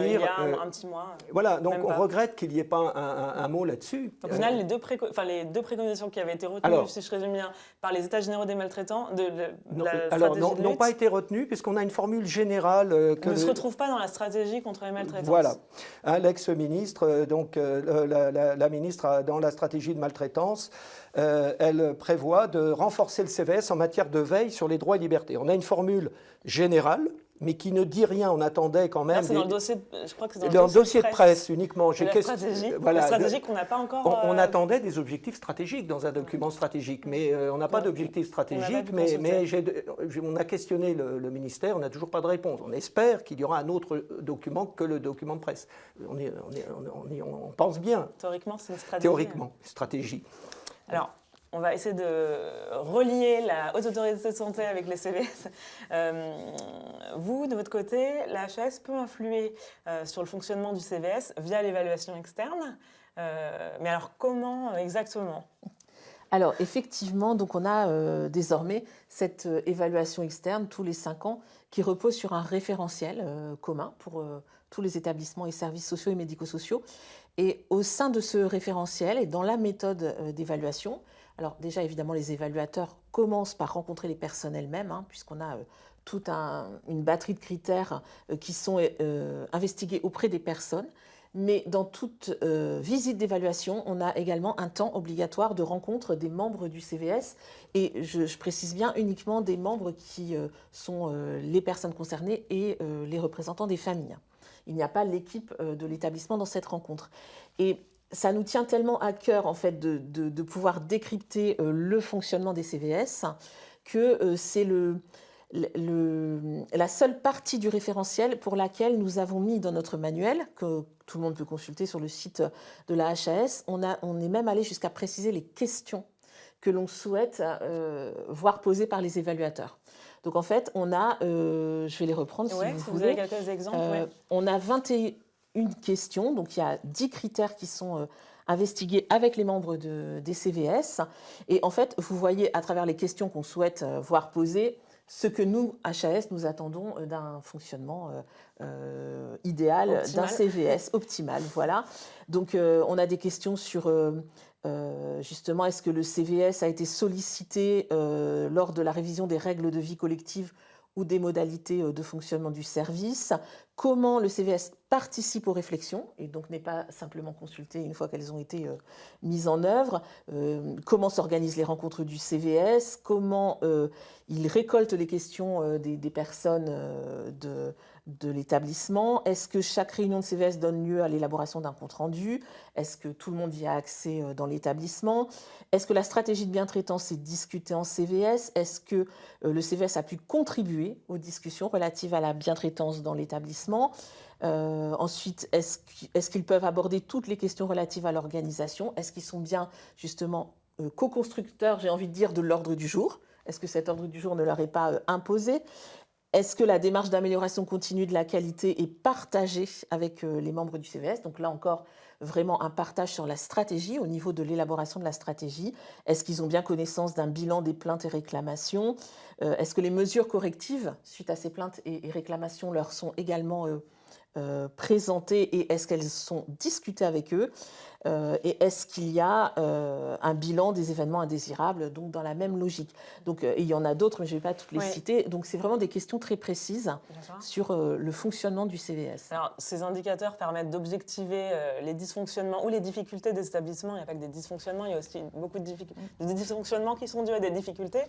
il y a un petit mois. Voilà, donc on regrette qu'il n'y ait pas un mot là-dessus. Au final, les deux préconisations qui avaient été retenues, si je résume bien, par les États généraux des maltraitants, n'ont pas été retenues, puisqu'on a une formule générale... ne se retrouve pas dans la stratégie contre les maltraitances. Voilà. L'ex-ministre, donc la ministre, dans la stratégie de maltraitance, elle prévoit de renforcer le CVS en matière de veille sur les droits et libertés. On a une formule générale, mais qui ne dit rien. On attendait quand même... C'est dans le dossier, je crois que c'est dans le dossier de presse uniquement. La stratégie qu'on n'a pas encore... On attendait des objectifs stratégiques dans un document stratégique, mais on n'a pas d'objectifs stratégiques. On a questionné le ministère, on n'a toujours pas de réponse. On espère qu'il y aura un autre document que le document de presse. On pense bien. Théoriquement, c'est une stratégie. Théoriquement, stratégie. Alors, on va essayer de relier la Haute Autorité de Santé avec les CVS. Vous, de votre côté, la HAS peut influer sur le fonctionnement du CVS via l'évaluation externe. Mais alors, comment exactement ? Alors, effectivement, donc on a désormais cette évaluation externe tous les 5 ans qui repose sur un référentiel commun pour tous les établissements et services sociaux et médico-sociaux. Et au sein de ce référentiel et dans la méthode d'évaluation, alors déjà évidemment les évaluateurs commencent par rencontrer les personnes elles-mêmes, puisqu'on a toute une batterie de critères qui sont investigués auprès des personnes. Mais dans toute visite d'évaluation, on a également un temps obligatoire de rencontre des membres du CVS. Et je précise bien uniquement des membres qui sont les personnes concernées et les représentants des familles. Il n'y a pas l'équipe de l'établissement dans cette rencontre. Et ça nous tient tellement à cœur en fait de pouvoir décrypter le fonctionnement des CVS que c'est la seule partie du référentiel pour laquelle nous avons mis dans notre manuel, que tout le monde peut consulter sur le site de la HAS, on est même allé jusqu'à préciser les questions que l'on souhaite voir posées par les évaluateurs. Donc en fait, on a, je vais les reprendre si vous voulez. Avez quelques exemples. On a 21 questions, donc il y a 10 critères qui sont investigués avec les membres des CVS. Et en fait, vous voyez à travers les questions qu'on souhaite voir posées, ce que nous, HAS, nous attendons d'un fonctionnement idéal, d'un CVS optimal. Voilà. Donc on a des questions sur... justement, est-ce que le CVS a été sollicité lors de la révision des règles de vie collective ou des modalités de fonctionnement du service? Comment le CVS participe aux réflexions et donc n'est pas simplement consulté une fois qu'elles ont été mises en œuvre? Comment s'organisent les rencontres du CVS? Comment il récolte les questions des personnes de l'établissement? Est-ce que chaque réunion de CVS donne lieu à l'élaboration d'un compte-rendu? Est-ce que tout le monde y a accès dans l'établissement? Est-ce que la stratégie de bientraitance est discutée en CVS? Est-ce que le CVS a pu contribuer aux discussions relatives à la bientraitance dans l'établissement? Ensuite, est-ce qu'ils peuvent aborder toutes les questions relatives à l'organisation? Est-ce qu'ils sont bien, justement, co-constructeurs, j'ai envie de dire, de l'ordre du jour? Est-ce que cet ordre du jour ne leur est pas imposé? Est-ce que la démarche d'amélioration continue de la qualité est partagée avec les membres du CVS? Donc là encore, vraiment un partage sur la stratégie, au niveau de l'élaboration de la stratégie. Est-ce qu'ils ont bien connaissance d'un bilan des plaintes et réclamations? Est-ce que les mesures correctives suite à ces plaintes et réclamations leur sont également présentées et est-ce qu'elles sont discutées avec eux? Et est-ce qu'il y a un bilan des événements indésirables, donc dans la même logique? Donc, il y en a d'autres, mais je ne vais pas toutes les citer. Donc, c'est vraiment des questions très précises sur le fonctionnement du CVS. Alors, ces indicateurs permettent d'objectiver les dysfonctionnements ou les difficultés des établissements. Il n'y a pas que des dysfonctionnements, il y a aussi beaucoup de dysfonctionnements qui sont dus à des difficultés.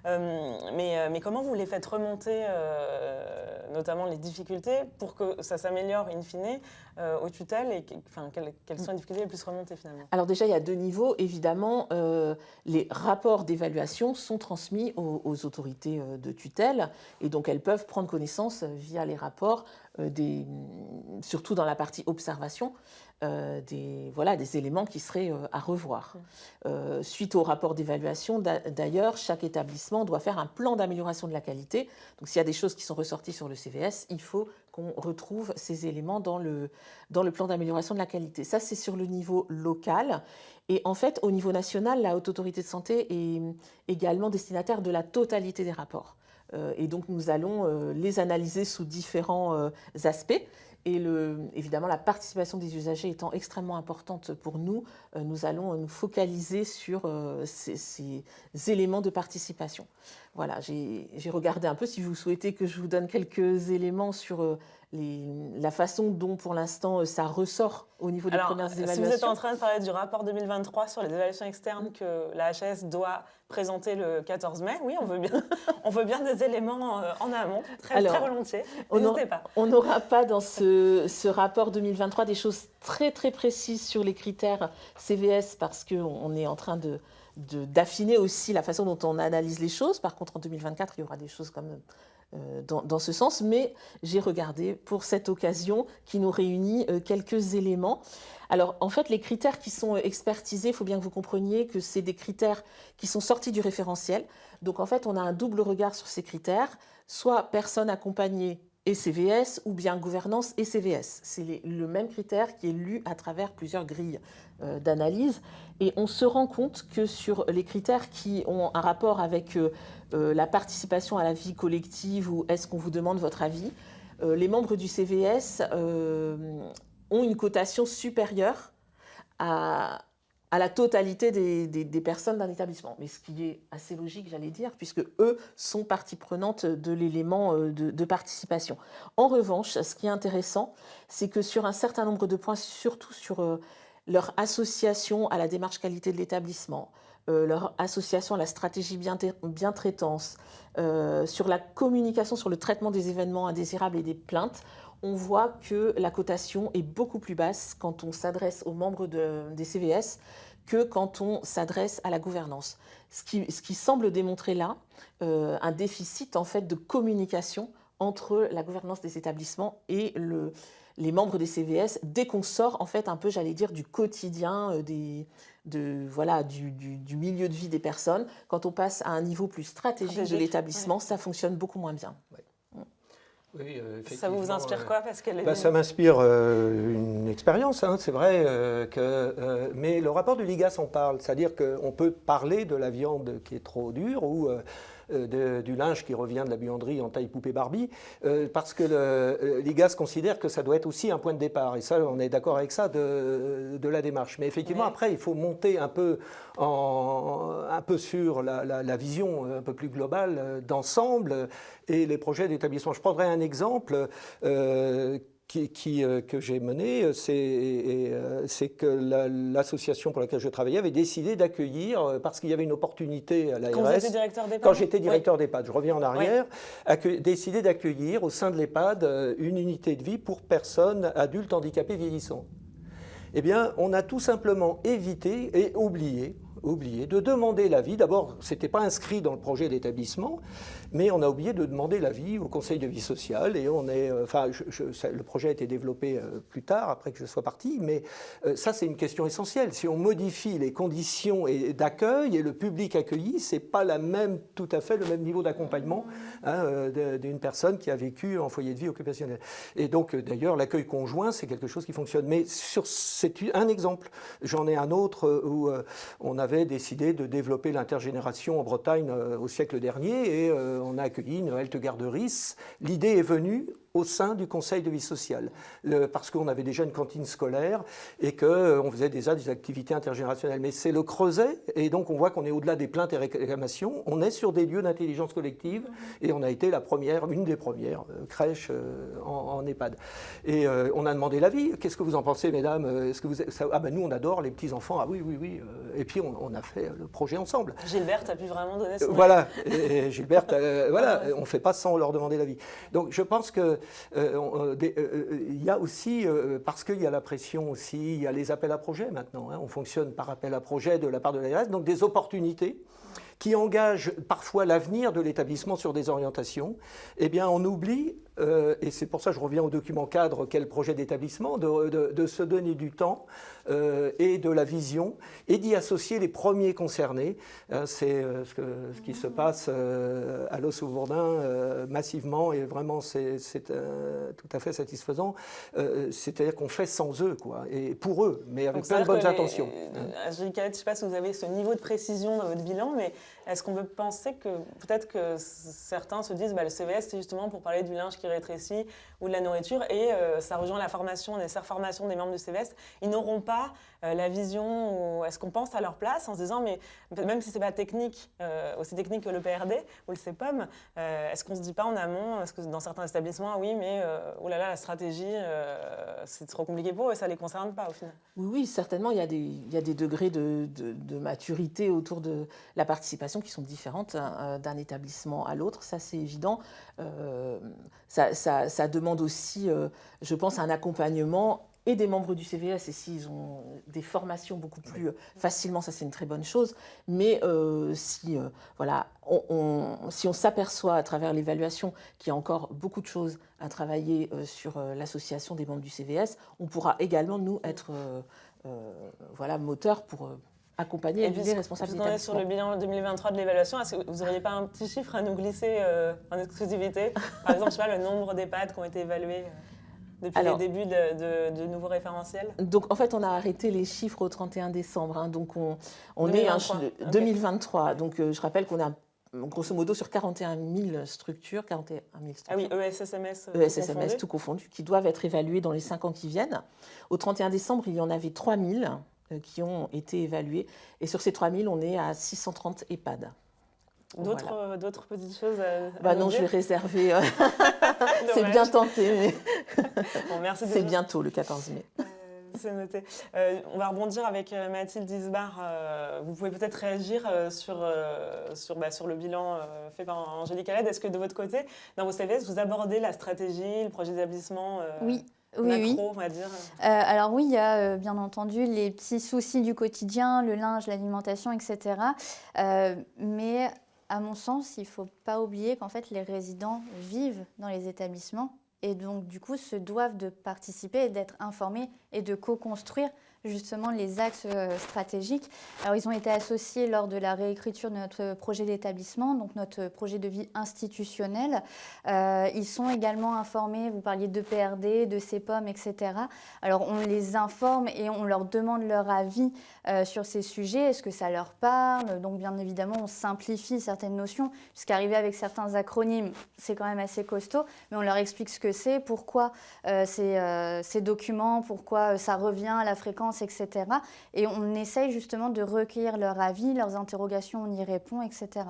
Mais comment vous les faites remonter, notamment les difficultés, pour que ça s'améliore in fine aux tutelles et quelles sont les difficultés les plus remontées finalement? Alors déjà, il y a deux niveaux. Évidemment, les rapports d'évaluation sont transmis aux autorités de tutelle et donc elles peuvent prendre connaissance via les rapports, surtout dans la partie observation, des éléments qui seraient à revoir. Suite au rapport d'évaluation, d'ailleurs, chaque établissement doit faire un plan d'amélioration de la qualité. Donc s'il y a des choses qui sont ressorties sur le CVS, il faut qu'on retrouve ces éléments dans le plan d'amélioration de la qualité. Ça, c'est sur le niveau local. Et en fait, au niveau national, la Haute Autorité de Santé est également destinataire de la totalité des rapports. Et donc, nous allons les analyser sous différents aspects. Et évidemment, la participation des usagers étant extrêmement importante pour nous, nous allons nous focaliser sur ces éléments de participation. Voilà, j'ai regardé un peu, si vous souhaitez que je vous donne quelques éléments sur la façon dont, pour l'instant, ça ressort au niveau des premières évaluations. Si vous êtes en train de parler du rapport 2023 sur les évaluations externes que la HAS doit présenter le 14 mai, oui, on veut bien des éléments en amont, très volontiers. N'hésitez pas. On n'aura pas dans ce rapport 2023 des choses très très précises sur les critères CVS parce qu'on est en train d'affiner aussi la façon dont on analyse les choses. Par contre, en 2024, il y aura des choses comme dans ce sens, mais j'ai regardé pour cette occasion qui nous réunit quelques éléments. Alors, en fait, les critères qui sont expertisés, il faut bien que vous compreniez que c'est des critères qui sont sortis du référentiel. Donc, en fait, on a un double regard sur ces critères, soit personne accompagnée et CVS, ou bien gouvernance et CVS. C'est le même critère qui est lu à travers plusieurs grilles d'analyse. Et on se rend compte que sur les critères qui ont un rapport avec la participation à la vie collective ou est-ce qu'on vous demande votre avis, les membres du CVS ont une cotation supérieure à la totalité des personnes d'un établissement. Mais ce qui est assez logique, j'allais dire, puisque eux sont partie prenante de l'élément de participation. En revanche, ce qui est intéressant, c'est que sur un certain nombre de points, surtout sur leur association à la démarche qualité de l'établissement, leur association à la stratégie bientraitance, sur la communication sur le traitement des événements indésirables et des plaintes, on voit que la cotation est beaucoup plus basse quand on s'adresse aux membres des CVS que quand on s'adresse à la gouvernance. Ce qui semble démontrer là un déficit en fait de communication entre la gouvernance des établissements et les membres des CVS dès qu'on sort en fait un peu, j'allais dire, du quotidien du milieu de vie des personnes. Quand on passe à un niveau plus stratégique de l'établissement, ça fonctionne beaucoup moins bien. Ouais. Oui, ça vous inspire quoi parce ça m'inspire une expérience, hein, c'est vrai, mais le rapport de l'IGAS en parle, c'est-à-dire qu'on peut parler de la viande qui est trop dure ou du linge qui revient de la buanderie en taille poupée Barbie, parce que l'IGAS considère que ça doit être aussi un point de départ, et ça, on est d'accord avec ça de la démarche. Mais effectivement, après, il faut monter un peu sur la vision un peu plus globale d'ensemble et les projets d'établissement. Je prendrai un exemple que j'ai mené, c'est que l'association pour laquelle je travaillais avait décidé d'accueillir, parce qu'il y avait une opportunité à l'ARS. Quand vous étiez directeur d'EHPAD ? Quand j'étais directeur d'EHPAD, je reviens en arrière, décidé d'accueillir au sein de l'EHPAD une unité de vie pour personnes adultes handicapées vieillissantes. Eh bien, on a tout simplement évité et oublié de demander l'avis. D'abord, ce n'était pas inscrit dans le projet d'établissement, mais on a oublié de demander l'avis au Conseil de vie sociale. Et le projet a été développé plus tard, après que je sois parti, mais ça, c'est une question essentielle. Si on modifie les conditions d'accueil et le public accueilli, ce n'est pas tout à fait le même niveau d'accompagnement d'une personne qui a vécu en foyer de vie occupationnel. Et donc, d'ailleurs, l'accueil conjoint, c'est quelque chose qui fonctionne. Mais c'est un exemple. J'en ai un autre où on avait décidé de développer l'intergénération en Bretagne au siècle dernier et on a accueilli une halte garderie. L'idée est venue au sein du Conseil de vie sociale, parce qu'on avait déjà une cantine scolaire et qu'on faisait déjà des activités intergénérationnelles. Mais c'est le creuset, et donc on voit qu'on est au-delà des plaintes et réclamations, on est sur des lieux d'intelligence collective, et on a été une des premières crèches en EHPAD. Et on a demandé l'avis. Qu'est-ce que vous en pensez, mesdames ? Nous, on adore les petits-enfants. Ah oui. Et puis, on a fait le projet ensemble. Gilberte a pu vraiment donner son avis. Voilà, et Gilberte, on ne fait pas sans leur demander l'avis. Donc, je pense que il y a aussi, parce qu'il y a la pression aussi, il y a les appels à projets maintenant. On fonctionne par appel à projets de la part de l'ARS, donc des opportunités qui engagent parfois l'avenir de l'établissement sur des orientations. Eh bien, on oublie, et c'est pour ça que je reviens au document cadre, quel projet d'établissement, de se donner du temps et de la vision, et d'y associer les premiers concernés. C'est ce qui se passe à Los-au-Bourdin massivement, et vraiment c'est tout à fait satisfaisant. C'est-à-dire qu'on fait sans eux, quoi, et pour eux, mais avec plein de bonnes intentions. Angélique Calette, je ne sais pas si vous avez ce niveau de précision dans votre bilan, mais est-ce qu'on peut penser que peut-être que certains se disent le CVS, c'est justement pour parler du linge qui rétrécit ou de la nourriture, et ça rejoint la formation, les formations des membres du CVS, ils n'auront pas la vision, ou est-ce qu'on pense à leur place en se disant, mais même si ce n'est pas technique, aussi technique que le PRD ou le CEPOM, est-ce qu'on ne se dit pas en amont, parce que dans certains établissements, oui, mais la stratégie, c'est trop compliqué pour eux, ça ne les concerne pas au final. Oui, certainement, il y a des degrés de maturité autour de la participation qui sont différentes d'un établissement à l'autre, ça c'est évident. Ça demande aussi, je pense, un accompagnement et des membres du CVS, et s'ils ont des formations beaucoup plus facilement, ça c'est une très bonne chose. Mais si on s'aperçoit à travers l'évaluation qu'il y a encore beaucoup de choses à travailler sur l'association des membres du CVS, on pourra également, nous, être moteurs pour accompagner les responsables d'établissement. Sur le bilan 2023 de l'évaluation, est-ce que vous n'auriez pas un petit chiffre à nous glisser en exclusivité ? Par exemple, je sais pas, le nombre d'EHPAD qui ont été évalués depuis le début de nouveaux référentiels. Donc, en fait, on a arrêté les chiffres au 31 décembre. Donc, on 2023. Est 2023. Okay. Donc, je rappelle qu'on a grosso modo sur 41 000 structures. Ah oui, ESSMS. ESSMS tout confondu, qui doivent être évaluées dans les 5 ans qui viennent. Au 31 décembre, il y en avait 3 000 qui ont été évalués. Et sur ces 3 000, on est à 630 EHPAD. D'autres petites choses à non, dire. je vais réserver. C'est bien tenté, mais merci c'est bientôt, le 14 mai. C'est noté. On va rebondir avec Mathilde Isbar. Vous pouvez peut-être réagir sur le bilan fait par Angélique Aled. Est-ce que de votre côté, dans vos CVS, vous abordez la stratégie, le projet d'établissement Oui. macro, on va dire? Alors oui, il y a bien entendu les petits soucis du quotidien, le linge, l'alimentation, etc. Mais à mon sens, il ne faut pas oublier qu'en fait, les résidents vivent dans les établissements et donc du coup se doivent de participer et d'être informés et de co-construire justement les axes stratégiques. Alors ils ont été associés lors de la réécriture de notre projet d'établissement, donc notre projet de vie institutionnel. Ils sont également informés, vous parliez de PRD, de CEPOM, etc. Alors on les informe et on leur demande leur avis sur ces sujets, est-ce que ça leur parle? Donc bien évidemment on simplifie certaines notions, puisqu'arriver avec certains acronymes, c'est quand même assez costaud, mais on leur explique ce que c'est, pourquoi ces documents, pourquoi ça revient à la fréquence, etc. Et on essaye justement de recueillir leur avis, leurs interrogations, on y répond, etc.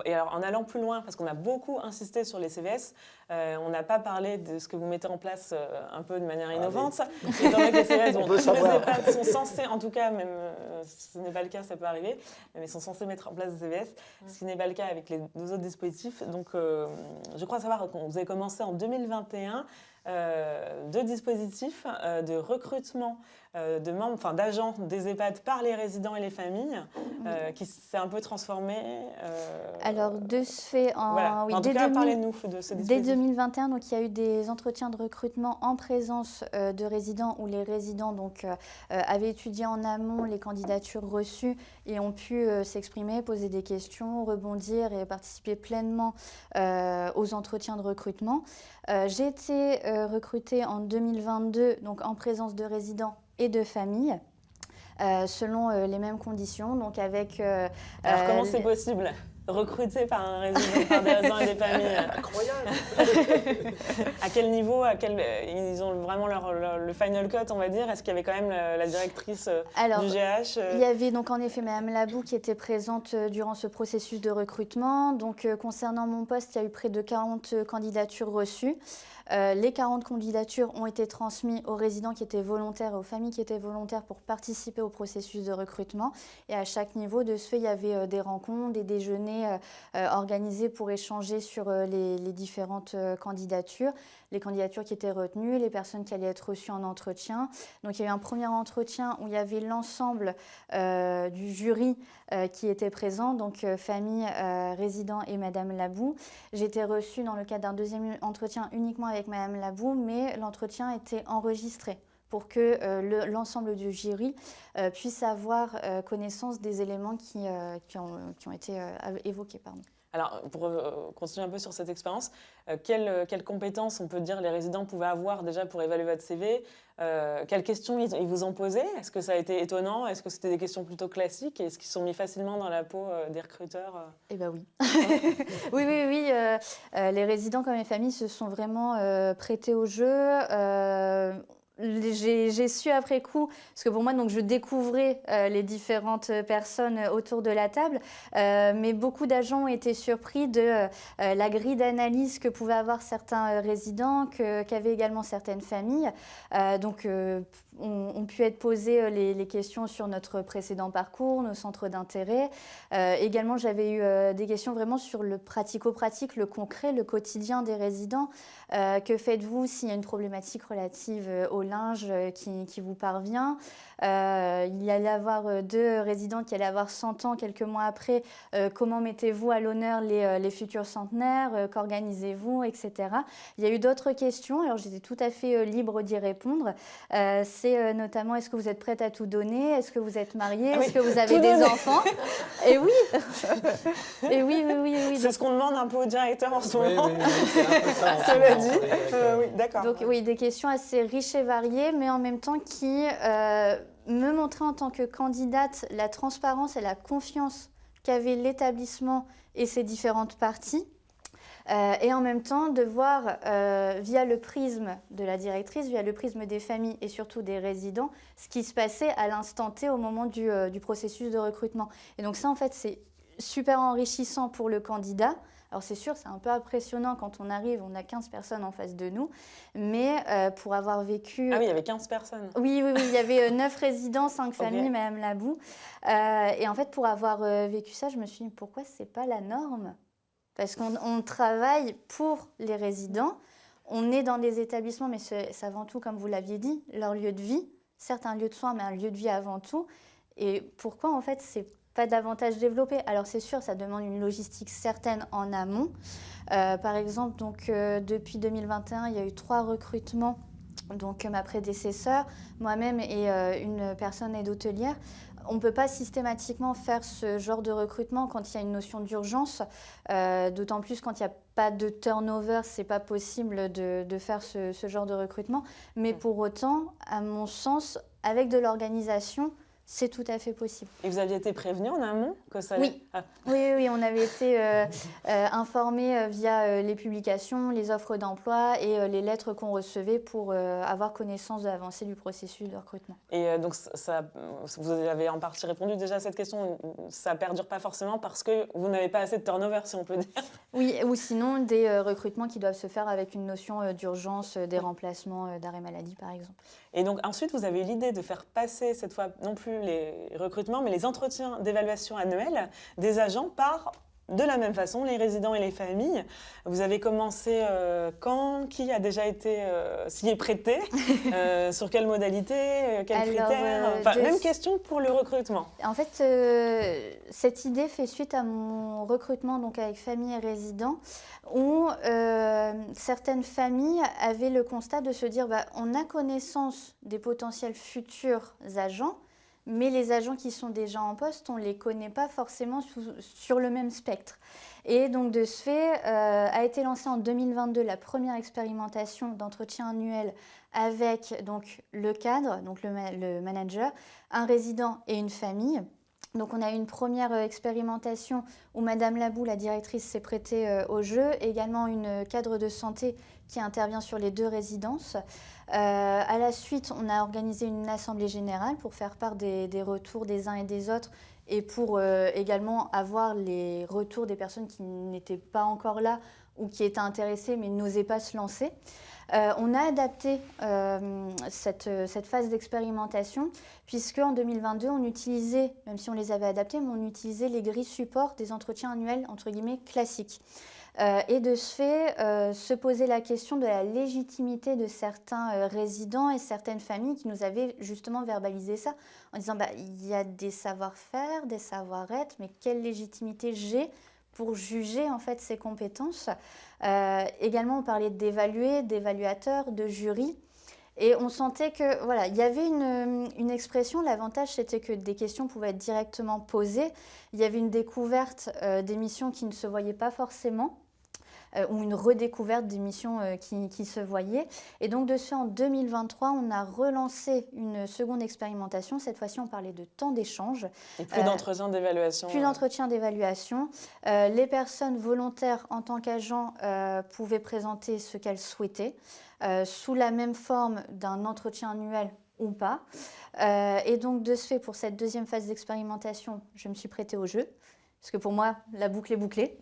Et alors, en allant plus loin, parce qu'on a beaucoup insisté sur les CVS, on n'a pas parlé de ce que vous mettez en place un peu de manière innovante. Étant donné que les CVS, tous les EHPAD sont censés, en tout cas, même si ce n'est pas le cas, ça peut arriver, mais ils sont censés mettre en place des CVS, ce qui n'est pas le cas avec les deux autres dispositifs. Donc, je crois savoir qu'on vous avez commencé en 2021 deux dispositifs de recrutement de membres, enfin d'agents des EHPAD par les résidents et les familles, qui s'est un peu transformé. Alors, de ce fait, voilà. oui, En tout cas, parlez-nous de ce dispositif. Dès 2021, donc, il y a eu des entretiens de recrutement en présence de résidents où les résidents donc, avaient étudié en amont les candidatures reçues et ont pu s'exprimer, poser des questions, rebondir et participer pleinement aux entretiens de recrutement. J'ai été recrutée en 2022 donc, en présence de résidents et de familles. Selon les mêmes conditions, donc avec... Alors comment c'est possible? Recruté par un résident, par des résidents et des familles. Incroyable. À quel niveau, ils ont vraiment le final cut, on va dire? Est-ce qu'il y avait quand même la directrice du GH? Il y avait donc en effet Madame Labou qui était présente durant ce processus de recrutement. Donc concernant mon poste, il y a eu près de 40 candidatures reçues. Les 40 candidatures ont été transmises aux résidents qui étaient volontaires et aux familles qui étaient volontaires pour participer au processus de recrutement. Et à chaque niveau, de ce fait, il y avait des rencontres, des déjeuners organisés pour échanger sur les différentes candidatures, les candidatures qui étaient retenues, les personnes qui allaient être reçues en entretien. Donc il y a eu un premier entretien où il y avait l'ensemble du jury qui était présent, donc famille, résidents et Madame Labou. J'ai été reçue dans le cadre d'un deuxième entretien uniquement avec Madame Labou, mais l'entretien était enregistré pour que l'ensemble du jury puisse avoir connaissance des éléments qui ont été évoqués. Pardon. Alors, pour continuer un peu sur cette expérience, quelles compétences, on peut dire, les résidents pouvaient avoir déjà pour évaluer votre CV? Quelles questions ils vous ont posées? Est-ce que ça a été étonnant? Est-ce que c'était des questions plutôt classiques? Est-ce qu'ils sont mis facilement dans la peau des recruteurs? Eh bien oui. oui. Les résidents comme les familles se sont vraiment prêtés au jeu. J'ai su après coup, parce que pour moi, donc, je découvrais les différentes personnes autour de la table, mais beaucoup d'agents ont été surpris de la grille d'analyse que pouvaient avoir certains résidents, qu'avaient également certaines familles. Donc, ont pu être posées les questions sur notre précédent parcours, nos centres d'intérêt. Également, j'avais eu des questions vraiment sur le pratico-pratique, le concret, le quotidien des résidents. Que faites-vous s'il y a une problématique relative au linge qui vous parvient? Il y allait avoir deux résidents qui allaient avoir 100 ans quelques mois après. Comment mettez-vous à l'honneur les futurs centenaires? Qu'organisez-vous, etc. Il y a eu d'autres questions, alors j'étais tout à fait libre d'y répondre. C'est notamment, est-ce que vous êtes prête à tout donner? Est-ce que vous êtes mariée? Est-ce que vous avez des enfants? Et oui. Et oui. C'est ce qu'on demande un peu au directeur en ce moment. Oui, c'est un peu ça. Cela dit, oui, d'accord. Donc oui, des questions assez riches et variées, mais en même temps qui me montraient en tant que candidate la transparence et la confiance qu'avait l'établissement et ses différentes parties. Et en même temps de voir via le prisme de la directrice, via le prisme des familles et surtout des résidents, ce qui se passait à l'instant T au moment du processus de recrutement. Et donc ça, en fait, c'est super enrichissant pour le candidat, Alors c'est sûr, c'est un peu impressionnant quand on arrive, on a 15 personnes en face de nous, mais pour avoir vécu... Ah oui, il y avait 15 personnes. Oui, il y avait 9 résidents, 5 familles, Ok. Madame Labou. Et en fait, pour avoir vécu ça, je me suis dit, pourquoi c'est pas la norme? Parce qu'on travaille pour les résidents, on est dans des établissements, mais c'est avant tout, comme vous l'aviez dit, leur lieu de vie. Certes, un lieu de soins, mais un lieu de vie avant tout. Et pourquoi, en fait, c'est pas davantage développé? Alors, c'est sûr, ça demande une logistique certaine en amont. Par exemple, donc, depuis 2021, il y a eu 3 recrutements. Donc, ma prédécesseur, moi-même et une personne aide hôtelière. On ne peut pas systématiquement faire ce genre de recrutement quand il y a une notion d'urgence, d'autant plus quand il n'y a pas de turnover, ce n'est pas possible de faire ce genre de recrutement. Mais pour autant, à mon sens, avec de l'organisation, c'est tout à fait possible. Et vous aviez été prévenu en amont que ça Oui. Ah. Oui, on avait été informés via les publications, les offres d'emploi et les lettres qu'on recevait pour avoir connaissance de l'avancée du processus de recrutement. Et donc, vous avez en partie répondu déjà à cette question. Ça ne perdure pas forcément parce que vous n'avez pas assez de turnover, si on peut dire. Oui, ou sinon des recrutements qui doivent se faire avec une notion d'urgence, des remplacements d'arrêt maladie, par exemple. Et donc, ensuite, vous avez eu l'idée de faire passer cette fois non plus les recrutements, mais les entretiens d'évaluation annuels des agents par, de la même façon, les résidents et les familles. Vous avez commencé quand? Qui a déjà été s'y est prêté? Sur quelle modalité? Quels critères? Même question pour le recrutement. En fait, cette idée fait suite à mon recrutement donc avec famille et résidents, où certaines familles avaient le constat de se dire on a connaissance des potentiels futurs agents, mais les agents qui sont déjà en poste, on ne les connaît pas forcément sur le même spectre. Et donc de ce fait, a été lancée en 2022 la première expérimentation d'entretien annuel avec donc, le cadre, donc le manager, un résident et une famille. Donc on a eu une première expérimentation où Madame Labou, la directrice, s'est prêtée au jeu, également une cadre de santé qui intervient sur les 2 résidences. À la suite, on a organisé une assemblée générale pour faire part des retours des uns et des autres et pour également avoir les retours des personnes qui n'étaient pas encore là ou qui étaient intéressées mais n'osaient pas se lancer. On a adapté cette phase d'expérimentation puisque en 2022, on utilisait, même si on les avait adaptés, mais on utilisait les grilles support des entretiens annuels entre guillemets classiques. Et de ce fait, se poser la question de la légitimité de certains résidents et certaines familles qui nous avaient justement verbalisé ça en disant il y a des savoir-faire, des savoir-être, mais quelle légitimité j'ai pour juger en fait ces compétences. Également, on parlait d'évaluer, d'évaluateurs, de jury. Et on sentait que voilà, il y avait une expression, l'avantage c'était que des questions pouvaient être directement posées. Il y avait une découverte des missions qui ne se voyaient pas forcément. Ou une redécouverte des missions qui se voyaient. Et donc de ce fait, en 2023, on a relancé une seconde expérimentation. Cette fois-ci, on parlait de temps d'échange. Et plus d'entretien d'évaluation. Plus d'entretien d'évaluation. Les personnes volontaires en tant qu'agents pouvaient présenter ce qu'elles souhaitaient, sous la même forme d'un entretien annuel ou pas. Et donc de ce fait, pour cette deuxième phase d'expérimentation, je me suis prêtée au jeu. Parce que pour moi, la boucle est bouclée.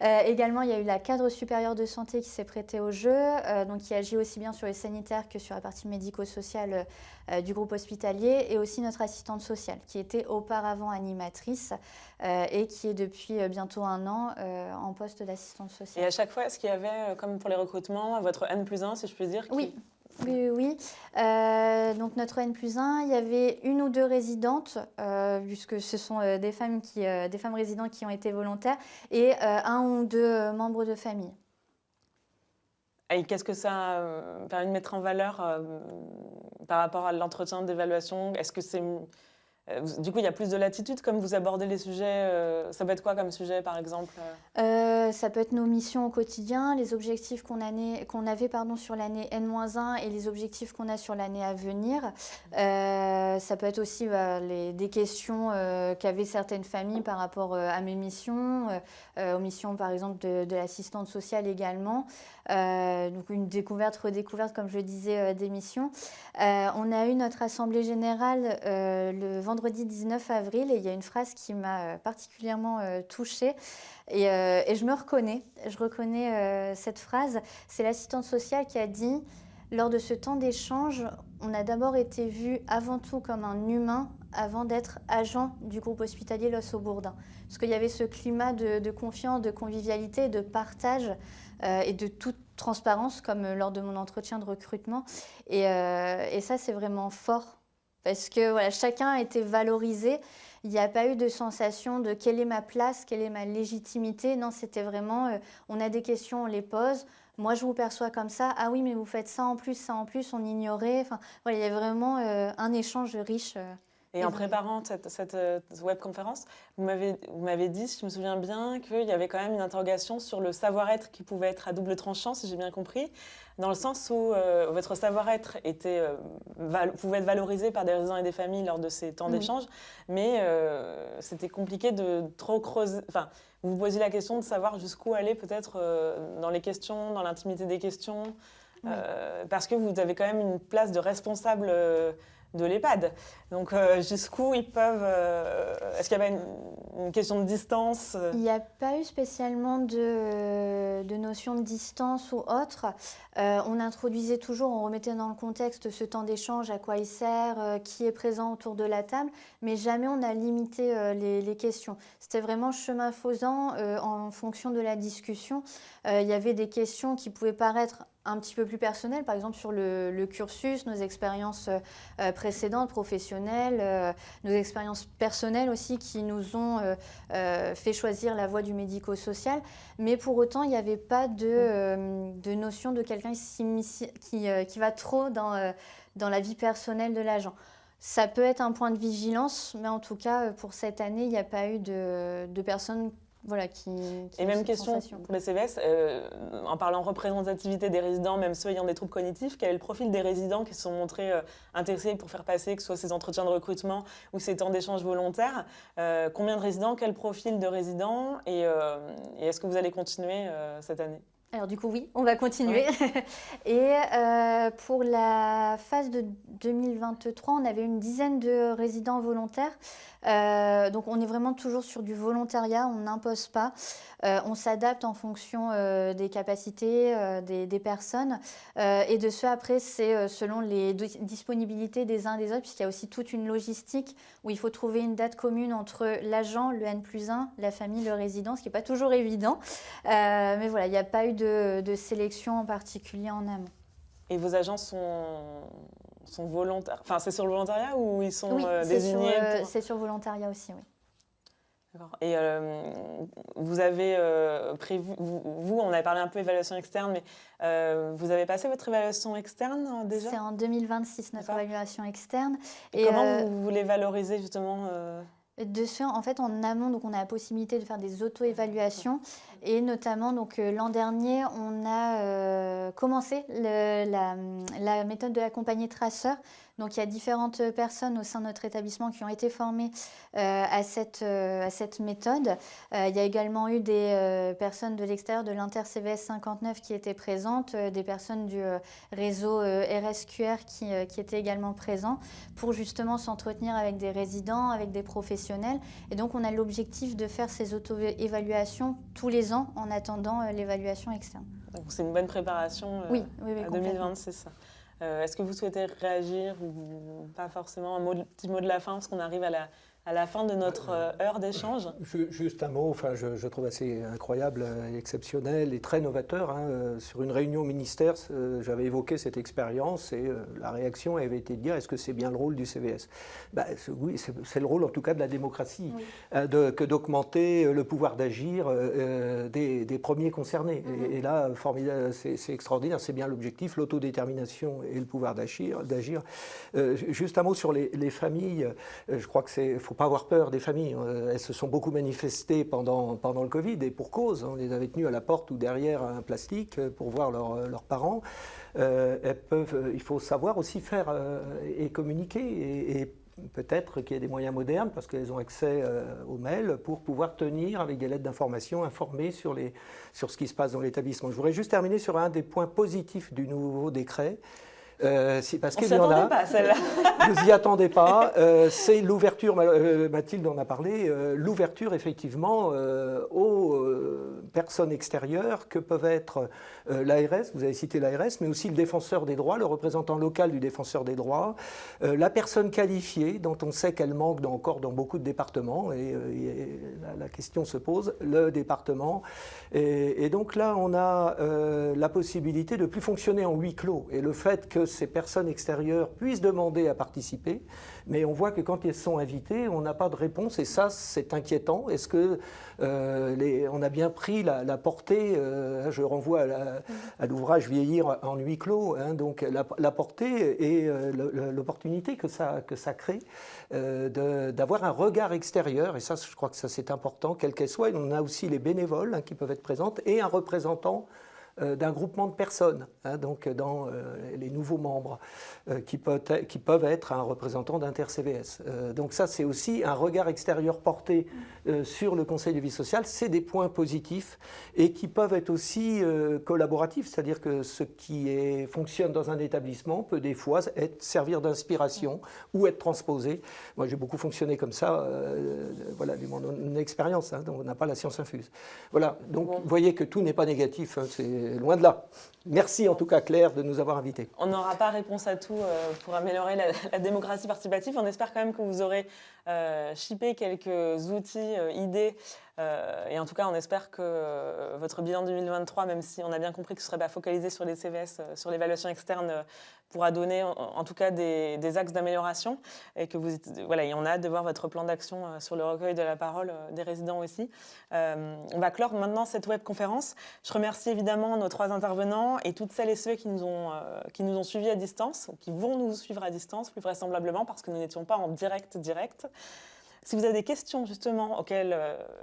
Également, il y a eu la cadre supérieure de santé qui s'est prêtée au jeu, donc qui agit aussi bien sur les sanitaires que sur la partie médico-sociale du groupe hospitalier, et aussi notre assistante sociale, qui était auparavant animatrice et qui est depuis bientôt 1 an en poste d'assistante sociale. Et à chaque fois, est-ce qu'il y avait, comme pour les recrutements, votre N+1, si je puis dire? Oui. Oui. Donc notre N+1, il y avait 1 ou 2 résidentes, puisque ce sont des femmes résidentes qui ont été volontaires, et 1 ou 2 membres de famille. Et qu'est-ce que ça permet de mettre en valeur par rapport à l'entretien d'évaluation? Est-ce que c'est... du coup, il y a plus de latitude comme vous abordez les sujets. Ça peut être quoi comme sujet, par exemple? Ça peut être nos missions au quotidien, les objectifs qu'on avait sur l'année N-1 et les objectifs qu'on a sur l'année à venir. Ça peut être aussi des questions qu'avaient certaines familles par rapport à mes missions, aux missions par exemple de l'assistante sociale également. Donc une découverte, redécouverte, comme je le disais, des missions. On a eu notre assemblée générale le vendredi vendredi 19 avril et il y a une phrase qui m'a particulièrement touchée et je me reconnais. Je reconnais cette phrase. C'est l'assistante sociale qui a dit « Lors de ce temps d'échange, on a d'abord été vu avant tout comme un humain avant d'être agent du groupe hospitalier Loos au Bourdin. » Parce qu'il y avait ce climat de confiance, de convivialité, de partage et de toute transparence, comme lors de mon entretien de recrutement. Et ça, c'est vraiment fort. Parce que voilà, chacun a été valorisé. Il n'y a pas eu de sensation de quelle est ma place, quelle est ma légitimité. Non, c'était vraiment, on a des questions, on les pose. Moi, je vous perçois comme ça. Ah oui, mais vous faites ça en plus, on ignorait. Enfin, voilà, il y a vraiment un échange riche. Et en préparant cette webconférence, vous m'avez dit, si je me souviens bien, qu'il y avait quand même une interrogation sur le savoir-être qui pouvait être à double tranchant, si j'ai bien compris, dans le sens où votre savoir-être pouvait être valorisé par des résidents et des familles lors de ces temps d'échange, mais c'était compliqué de trop creuser. Enfin, vous vous posiez la question de savoir jusqu'où aller peut-être dans les questions, dans l'intimité des questions, parce que vous avez quand même une place de responsable de l'EHPAD. Donc jusqu'où ils peuvent... Est-ce qu'il y avait une question de distance Il n'y a pas eu spécialement de notion de distance ou autre. On introduisait toujours, on remettait dans le contexte ce temps d'échange, à quoi il sert, qui est présent autour de la table, mais jamais on a limité les questions. C'était vraiment chemin faisant en fonction de la discussion. Il y avait des questions qui pouvaient paraître un petit peu plus personnelles, par exemple sur le cursus, nos expériences précédentes, professionnelles, nos expériences personnelles aussi qui nous ont fait choisir la voie du médico-social. Mais pour autant, il n'y avait pas de notion de quelqu'un qui va trop dans la vie personnelle de l'agent. Ça peut être un point de vigilance, mais en tout cas, pour cette année, il n'y a pas eu de personnes qui et même question pour les CVS, en parlant représentativité des résidents, même ceux ayant des troubles cognitifs, quel est le profil des résidents qui se sont montrés intéressés pour faire passer, que ce soit ces entretiens de recrutement ou ces temps d'échange volontaires? Combien de résidents, quel profil de résidents, et est-ce que vous allez continuer cette année? Alors du coup, oui, on va continuer. Ouais. Et pour la phase de 2023, on avait une dizaine de résidents volontaires. Donc on est vraiment toujours sur du volontariat, on n'impose pas. On s'adapte en fonction des capacités des personnes. Et de ce, après, c'est selon les disponibilités des uns et des autres, puisqu'il y a aussi toute une logistique où il faut trouver une date commune entre l'agent, le N+1, la famille, le résident, ce qui n'est pas toujours évident. Mais voilà, il n'y a pas eu de sélection en particulier en amont. Et vos agents sont volontaires? Enfin, c'est sur le volontariat ou ils sont désignés c'est sur volontariat aussi, oui. D'accord. Et vous avez prévu, vous, on avait parlé un peu évaluation externe, mais vous avez passé votre évaluation externe déjà? C'est en 2026, notre évaluation externe. Et comment vous voulez valoriser justement De ce, en fait, en amont, donc on a la possibilité de faire des auto-évaluations et notamment donc l'an dernier, on a commencé la méthode de l'accompagné traceur. Donc il y a différentes personnes au sein de notre établissement qui ont été formées à cette méthode. Il y a également eu des personnes de l'extérieur de l'Inter-CVS 59 qui étaient présentes, des personnes du réseau RSQR qui étaient également présents pour justement s'entretenir avec des résidents, avec des professionnels. Et donc on a l'objectif de faire ces auto-évaluations tous les ans en attendant l'évaluation externe. Donc c'est une bonne préparation oui, à 2026. Est-ce que vous souhaitez réagir ou pas forcément? Petit mot de la fin, parce qu'on arrive à la fin de notre heure d'échange. Juste un mot, enfin, je trouve assez incroyable, exceptionnel et très novateur. Hein. Sur une réunion au ministère, j'avais évoqué cette expérience et la réaction avait été de dire est-ce que c'est bien le rôle du CVS? Oui, c'est le rôle en tout cas de la démocratie, oui. Que d'augmenter le pouvoir d'agir des premiers concernés. Et là, c'est extraordinaire, c'est bien l'objectif, l'autodétermination et le pouvoir d'agir. Juste un mot sur les familles, je crois que c'est... faut pas avoir peur des familles. Elles se sont beaucoup manifestées pendant le Covid et pour cause. On les avait tenues à la porte ou derrière un plastique pour voir leurs parents. Il faut savoir aussi faire et communiquer et peut-être qu'il y a des moyens modernes parce qu'elles ont accès aux mails pour pouvoir tenir avec des lettres d'information informées sur ce qui se passe dans l'établissement. Je voudrais juste terminer sur un des points positifs du nouveau décret Parce On qu'il s'y y en attendait a. pas, celle-là. Vous y attendez pas. C'est l'ouverture, Mathilde en a parlé, l'ouverture effectivement aux personnes extérieures que peuvent être l'ARS, vous avez cité l'ARS, mais aussi le défenseur des droits, le représentant local du défenseur des droits, la personne qualifiée dont on sait qu'elle manque encore dans beaucoup de départements, et la question se pose, le département. Et donc là, on a la possibilité de ne plus fonctionner en huis clos. Et le fait que ces personnes extérieures puissent demander à participer, mais on voit que quand elles sont invitées, on n'a pas de réponse, et ça, c'est inquiétant. Est-ce que on a bien pris la portée, je renvoie à l'ouvrage Vieillir en huis clos, hein, donc la portée et l'opportunité que ça crée d'avoir un regard extérieur, et ça, je crois que ça c'est important, quelle qu'elle soit. On a aussi les bénévoles, hein, qui peuvent être présentes, et un représentant d'un groupement de personnes, hein, donc dans les nouveaux membres, qui peuvent être un représentant d'Inter-CVS. Donc ça, c'est aussi un regard extérieur porté sur le Conseil de vie sociale. C'est des points positifs et qui peuvent être aussi collaboratifs, c'est-à-dire que ce qui fonctionne dans un établissement peut des fois servir d'inspiration ou être transposé. Moi, j'ai beaucoup fonctionné comme ça, voilà, de mon expérience, hein, donc on n'a pas la science infuse. Voilà, donc vous voyez que tout n'est pas négatif, hein, c'est loin de là. Merci en tout cas Claire de nous avoir invités. On n'aura pas réponse à tout pour améliorer la démocratie participative. On espère quand même que vous aurez chippé quelques outils, idées. Et en tout cas, on espère que votre bilan 2023, même si on a bien compris que ce ne serait pas focalisé sur les CVS, sur l'évaluation externe, pourra donner en tout cas des axes d'amélioration. Et que voilà, et on a hâte de voir votre plan d'action sur le recueil de la parole des résidents aussi. On va clore maintenant cette webconférence. Je remercie évidemment nos 3 intervenants et toutes celles et ceux qui nous ont suivis à distance, ou qui vont nous suivre à distance plus vraisemblablement, parce que nous n'étions pas en direct. Si vous avez des questions justement auxquelles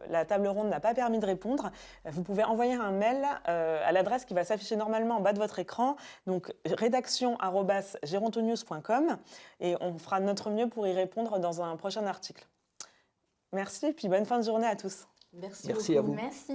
la table ronde n'a pas permis de répondre, vous pouvez envoyer un mail à l'adresse qui va s'afficher normalement en bas de votre écran, donc rédaction@gerontonews.com, et on fera de notre mieux pour y répondre dans un prochain article. Merci et puis bonne fin de journée à tous. Merci à vous. Merci.